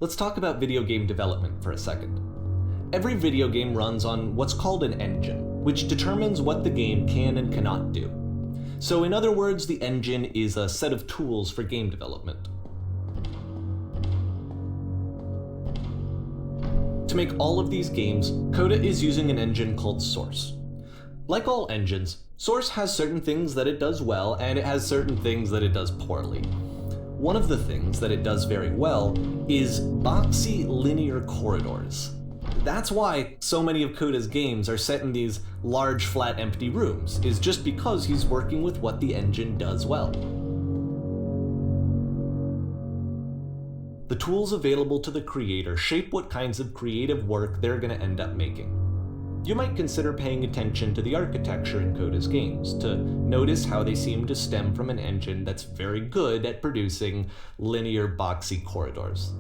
Let's talk about video game development for a second. Every video game runs on what's called an engine, which determines what the game can and cannot do. So in other words, the engine is a set of tools for game development. To make all of these games, Coda is using an engine called Source. Like all engines, Source has certain things that it does well, and it has certain things that it does poorly. One of the things that it does very well is boxy linear corridors. That's why so many of Coda's games are set in these large, flat, empty rooms, is just because he's working with what the engine does well. The tools available to the creator shape what kinds of creative work they're going to end up making. You might consider paying attention to the architecture in Coda's games to notice how they seem to stem from an engine that's very good at producing linear, boxy corridors.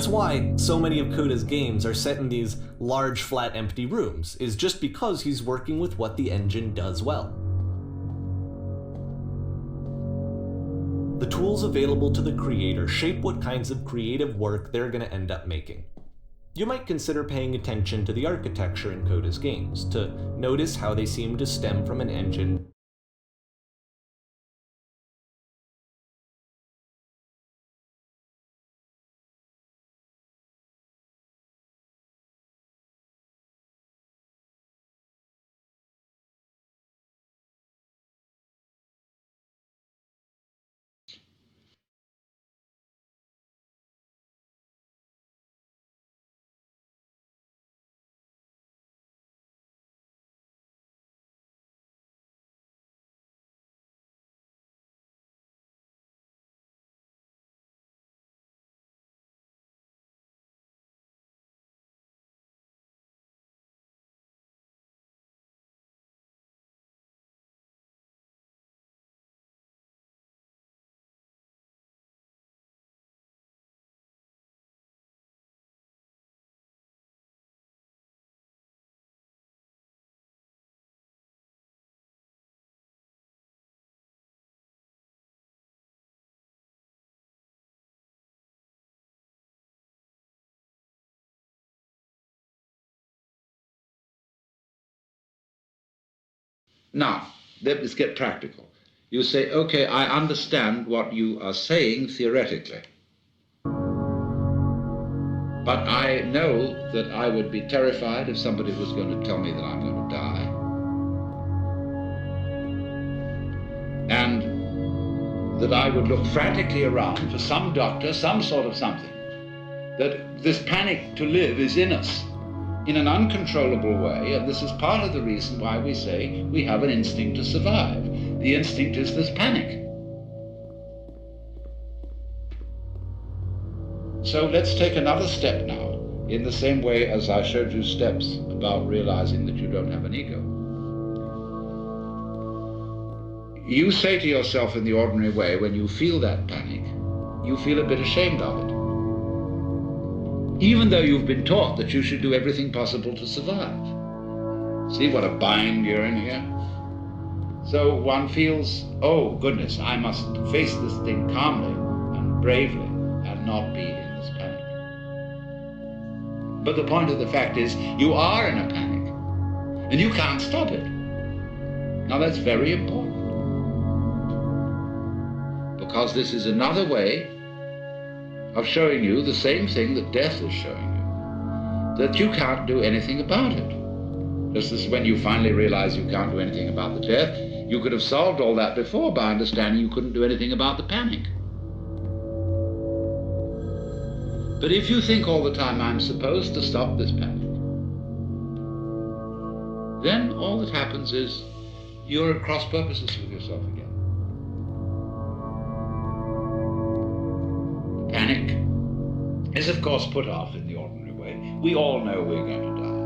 That's why so many of Coda's games are set in these large, flat, empty rooms, is just because he's working with what the engine does well. The tools available to the creator shape what kinds of creative work they're going to end up making. You might consider paying attention to the architecture in Coda's games, to notice how they seem to stem from an engine Now, let's get practical. You say, okay, I understand what you are saying theoretically, but I know that I would be terrified if somebody was going to tell me that I'm going to die. And that I would look frantically around for some doctor, some sort of something, that this panic to live is in us in an uncontrollable way, and this is part of the reason why we say we have an instinct to survive. The instinct is this panic. So let's take another step now, in the same way as I showed you steps about realizing that you don't have an ego. You say to yourself in the ordinary way, when you feel that panic, you feel a bit ashamed of it, even though you've been taught that you should do everything possible to survive. See what a bind you're in here? So one feels, oh goodness, I must face this thing calmly and bravely and not be in this panic. But the point of the fact is, you are in a panic and you can't stop it. Now that's very important, because this is another way of showing you the same thing that death is showing you, that you can't do anything about it. Just as when you finally realize you can't do anything about the death, you could have solved all that before by understanding you couldn't do anything about the panic. But if you think all the time, I'm supposed to stop this panic, then all that happens is you're at cross purposes with yourself again. Panic is, of course, put off in the ordinary way. We all know we're going to die.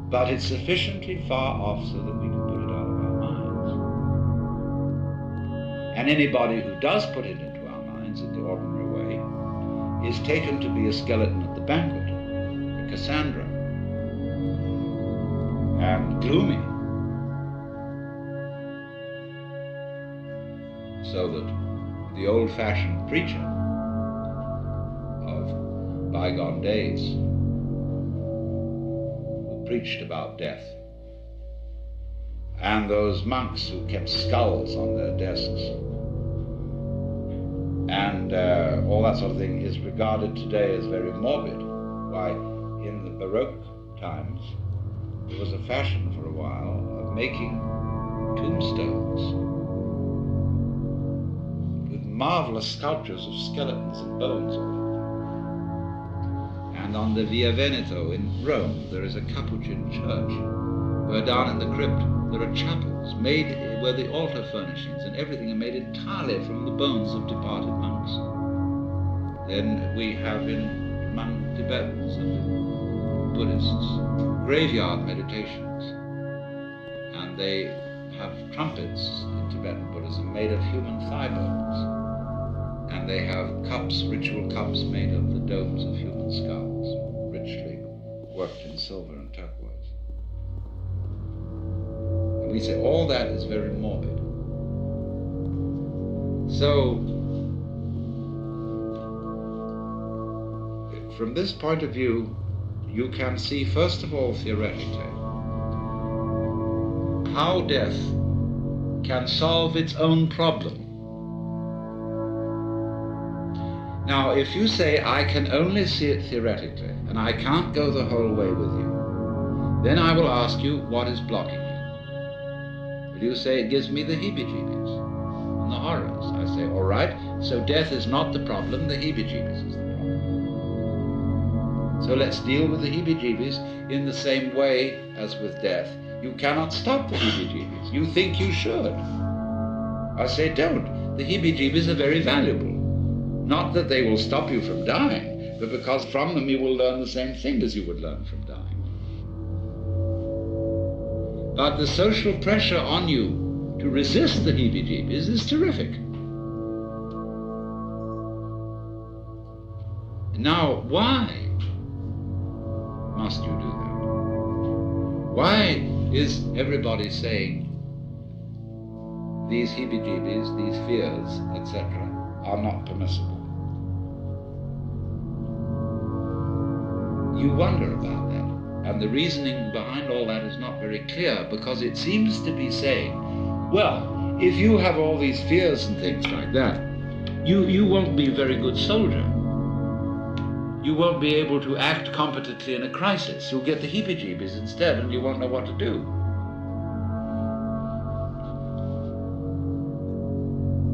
But it's sufficiently far off so that we can put it out of our minds. And anybody who does put it into our minds in the ordinary way is taken to be a skeleton at the banquet, a Cassandra, and gloomy. So that the old-fashioned preacher of bygone days, who preached about death, and those monks who kept skulls on their desks, and all that sort of thing, is regarded today as very morbid. Why, in the Baroque times, there was a fashion for a while of making tombstones, marvelous sculptures of skeletons and bones all over. And on the Via Veneto in Rome, there is a Capuchin church where down in the crypt there are chapels made where the altar furnishings and everything are made entirely from the bones of departed monks. Then we have among Tibetans and Buddhists graveyard meditations, and they have trumpets in Tibetan Buddhism made of human thigh bones. and they have cups, ritual cups made of the domes of human skulls, richly worked in silver and turquoise. And we say all that is very morbid. So, from this point of view, you can see, first of all, theoretically, how death can solve its own problem. Now, if you say, I can only see it theoretically, and I can't go the whole way with you, then I will ask you, what is blocking you? Will you say, it gives me the heebie-jeebies and the horrors? I say, all right, so death is not the problem, the heebie-jeebies is the problem. So let's deal with the heebie-jeebies in the same way as with death. You cannot stop the heebie-jeebies. You think you should. I say, don't. The heebie-jeebies are very valuable. Not that they will stop you from dying, but because from them you will learn the same thing as you would learn from dying. But the social pressure on you to resist the heebie-jeebies is terrific. Now, why must you do that? Why is everybody saying these heebie-jeebies, these fears, etc., are not permissible? You wonder about that, and the reasoning behind all that is not very clear, because it seems to be saying, well, if you have all these fears and things like that, you won't be a very good soldier. You won't be able to act competently in a crisis. You'll get the heebie-jeebies instead, and you won't know what to do.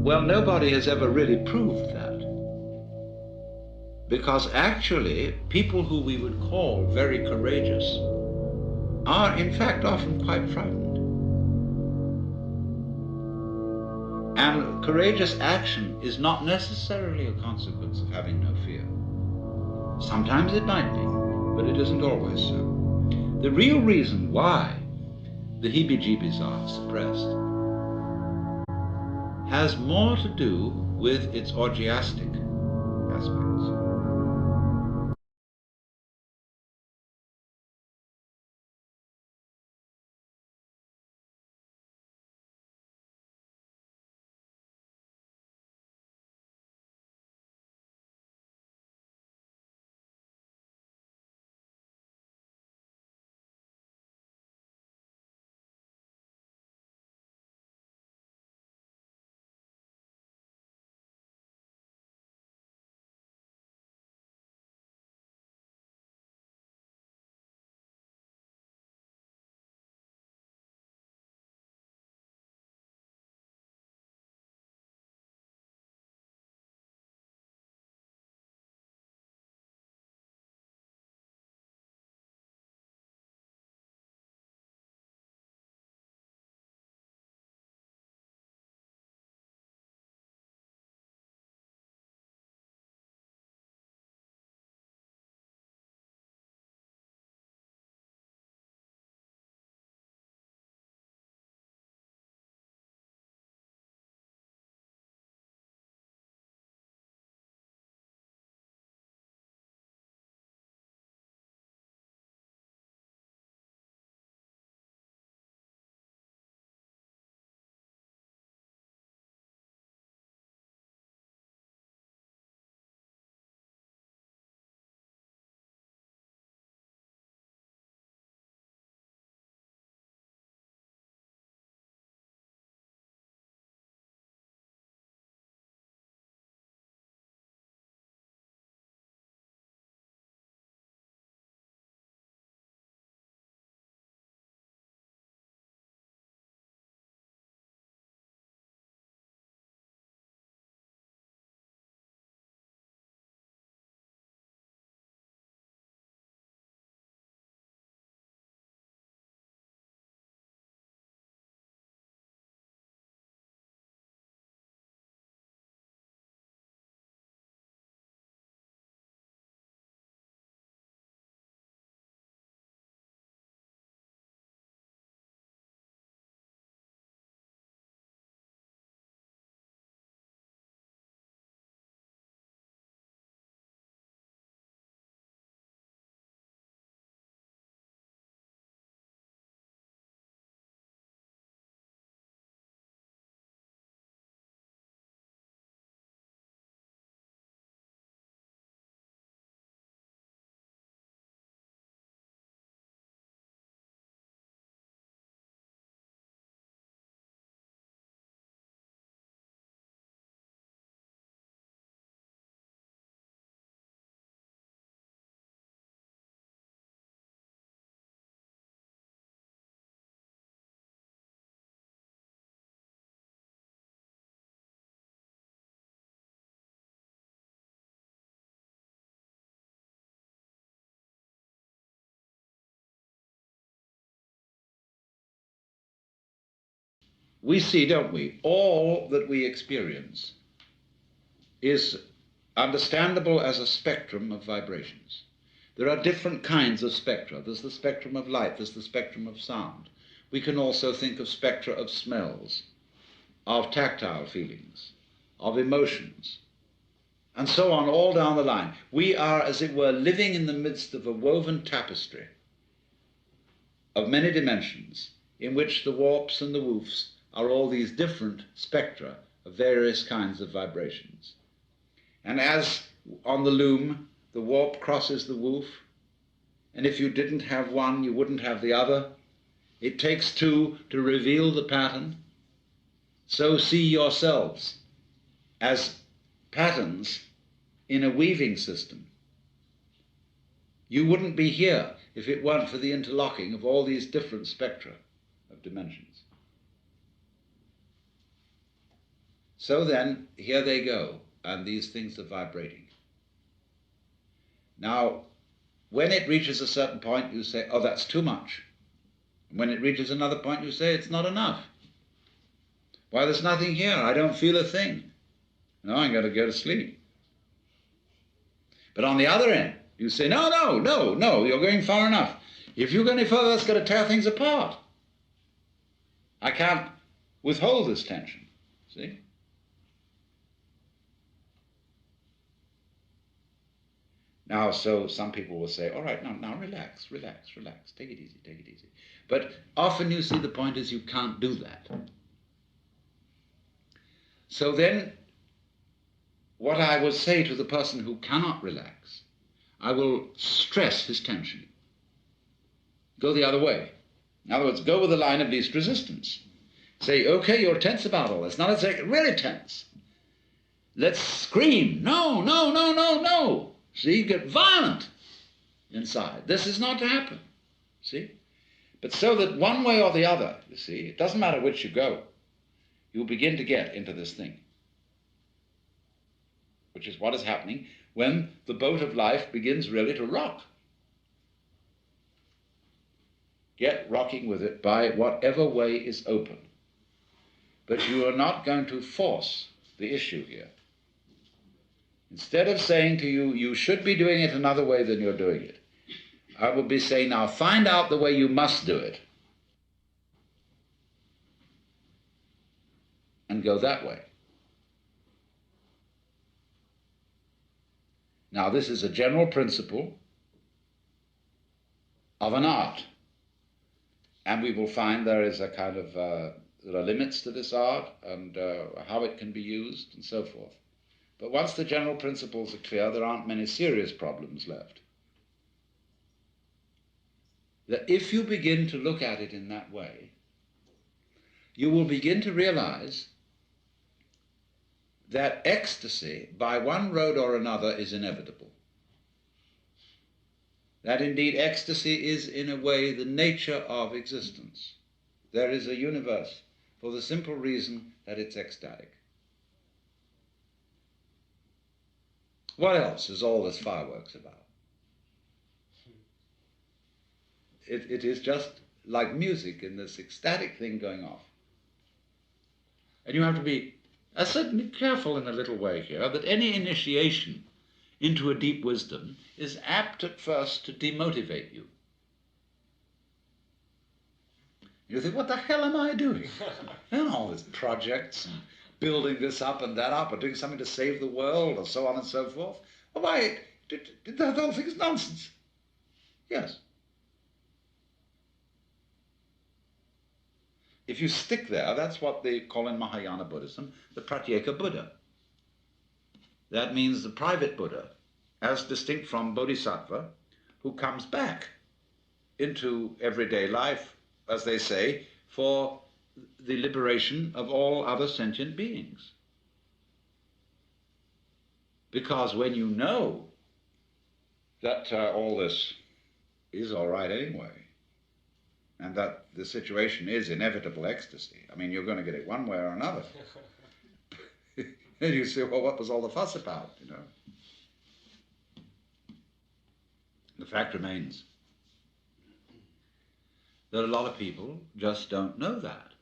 Well, nobody has ever really proved that. Because actually, people who we would call very courageous are in fact often quite frightened. And courageous action is not necessarily a consequence of having no fear. Sometimes it might be, but it isn't always so. The real reason why the heebie-jeebies are suppressed has more to do with its orgiastic aspects. we see, don't we, all that we experience is understandable as a spectrum of vibrations. There are different kinds of spectra. There's the spectrum of light, there's the spectrum of sound. We can also think of spectra of smells, of tactile feelings, of emotions, and so on all down the line. We are, as it were, living in the midst of a woven tapestry of many dimensions in which the warps and the woofs are all these different spectra of various kinds of vibrations. And as on the loom, the warp crosses the woof, and if you didn't have one, you wouldn't have the other. It takes two to reveal the pattern. So see yourselves as patterns in a weaving system. You wouldn't be here if it weren't for the interlocking of all these different spectra of dimensions. So then, here they go, and these things are vibrating. Now, when it reaches a certain point, you say, oh, that's too much. When it reaches another point, you say, it's not enough. Why, there's nothing here. I don't feel a thing. No, I'm going to go to sleep. But on the other end, you say, no, no, no, no, you're going far enough. If you go any further, that's going to tear things apart. I can't withhold this tension, see? Now, so some people will say, all right, now relax, relax, relax, take it easy, take it easy. But often you see the point is you can't do that. So then, what I will say to the person who cannot relax, I will stress his tension. Go the other way. In other words, go with the line of least resistance. Say, okay, you're tense about all this. Now let's get really tense. Let's scream, no, no, no, no, no. See, get violent inside. This is not to happen, see? But so that one way or the other, you see, it doesn't matter which you go, you'll begin to get into this thing, which is what is happening when the boat of life begins really to rock. Get rocking with it by whatever way is open. But you are not going to force the issue here. Instead of saying to you, you should be doing it another way than you're doing it, I will be saying, now find out the way you must do it and go that way. Now, this is a general principle of an art, and we will find there is a kind of, there are limits to this art and how it can be used and so forth. But once the general principles are clear, there aren't many serious problems left. That if you begin to look at it in that way, you will begin to realize that ecstasy, by one road or another, is inevitable. That indeed ecstasy is, in a way, the nature of existence. There is a universe for the simple reason that it's ecstatic. What else is all this fireworks about? It is just like music in this ecstatic thing going off. And you have to be certainly careful in a little way here that any initiation into a deep wisdom is apt at first to demotivate you. You think, what the hell am I doing? And all these projects and building this up and that up, or doing something to save the world, or so on and so forth. Well, why, the whole thing is nonsense. Yes. If you stick there, that's what they call in Mahayana Buddhism the Pratyeka Buddha. That means the private Buddha, as distinct from Bodhisattva, who comes back into everyday life, as they say, for the liberation of all other sentient beings. Because when you know that all this is all right anyway, and that the situation is inevitable ecstasy, I mean, you're going to get it one way or another. And you say, well, what was all the fuss about, you know? The fact remains that a lot of people just don't know that.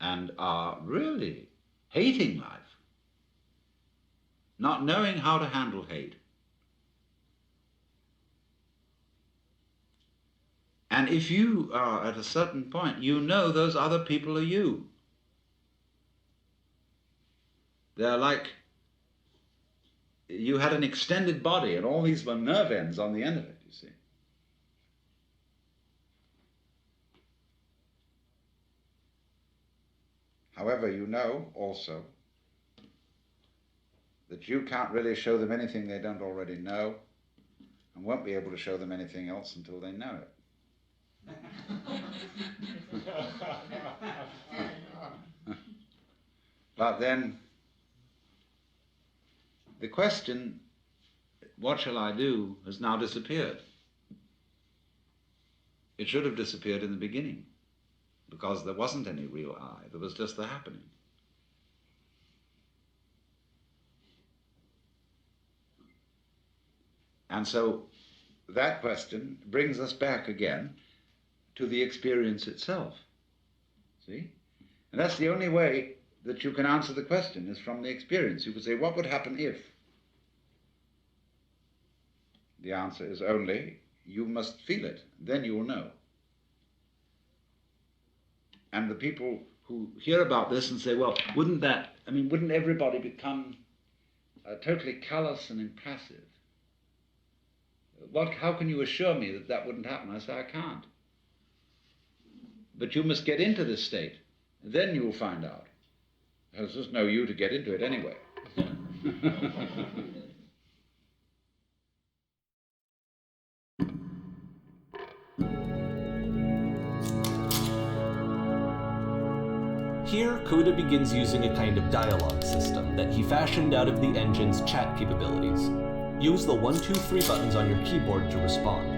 and are really hating life, not knowing how to handle hate. And if you are at a certain point, you know those other people are you. They're like you had an extended body and all these were nerve ends on the end of it, you see. However, you know also that you can't really show them anything they don't already know, and won't be able to show them anything else until they know it. But then the question, what shall I do, has now disappeared. It should have disappeared in the beginning, because there wasn't any real I, there was just the happening. And so that question brings us back again to the experience itself. See? And that's the only way that you can answer the question, is from the experience. You could say, what would happen if? The answer is only, you must feel it, then you will know. And the people who hear about this and say, well, wouldn't everybody become totally callous and impassive? How can you assure me that that wouldn't happen? I say, I can't. But you must get into this state, then you will find out. There's just no you to get into it anyway. Here, Coda begins using a kind of dialogue system that he fashioned out of the engine's chat capabilities. Use the 1, 2, 3 buttons on your keyboard to respond.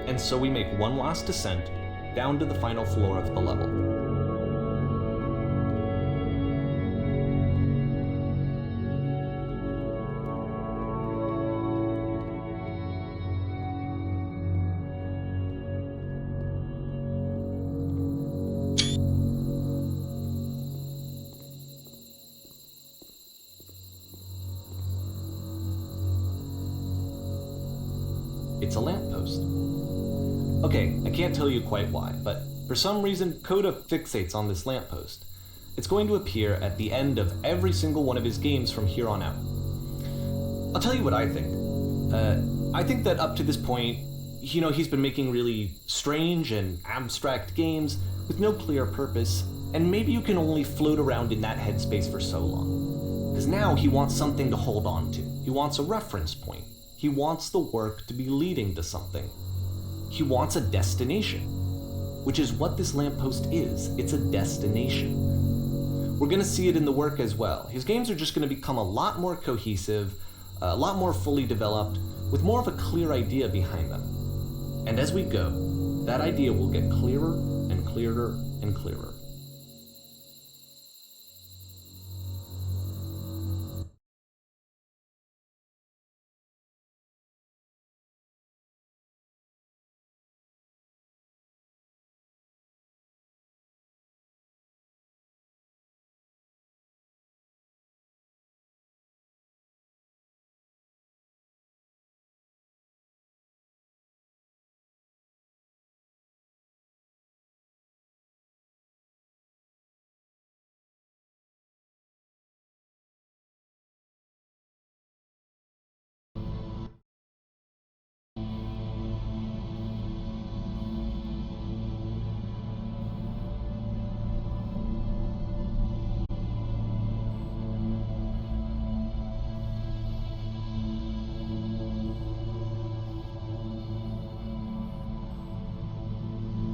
And so we make one last descent down to the final floor of the level. It's a lamppost. Okay, I can't tell you quite why, but for some reason Coda fixates on this lamppost. It's going to appear at the end of every single one of his games from here on out. I'll tell you what I think. I think that up to this point, he's been making really strange and abstract games with no clear purpose, and maybe you can only float around in that headspace for so long. Because now he wants something to hold on to. He wants a reference point. He wants the work to be leading to something. He wants a destination, which is what this lamppost is. It's a destination. We're going to see it in the work as well. His games are just going to become a lot more cohesive, a lot more fully developed, with more of a clear idea behind them. And as we go, that idea will get clearer and clearer and clearer.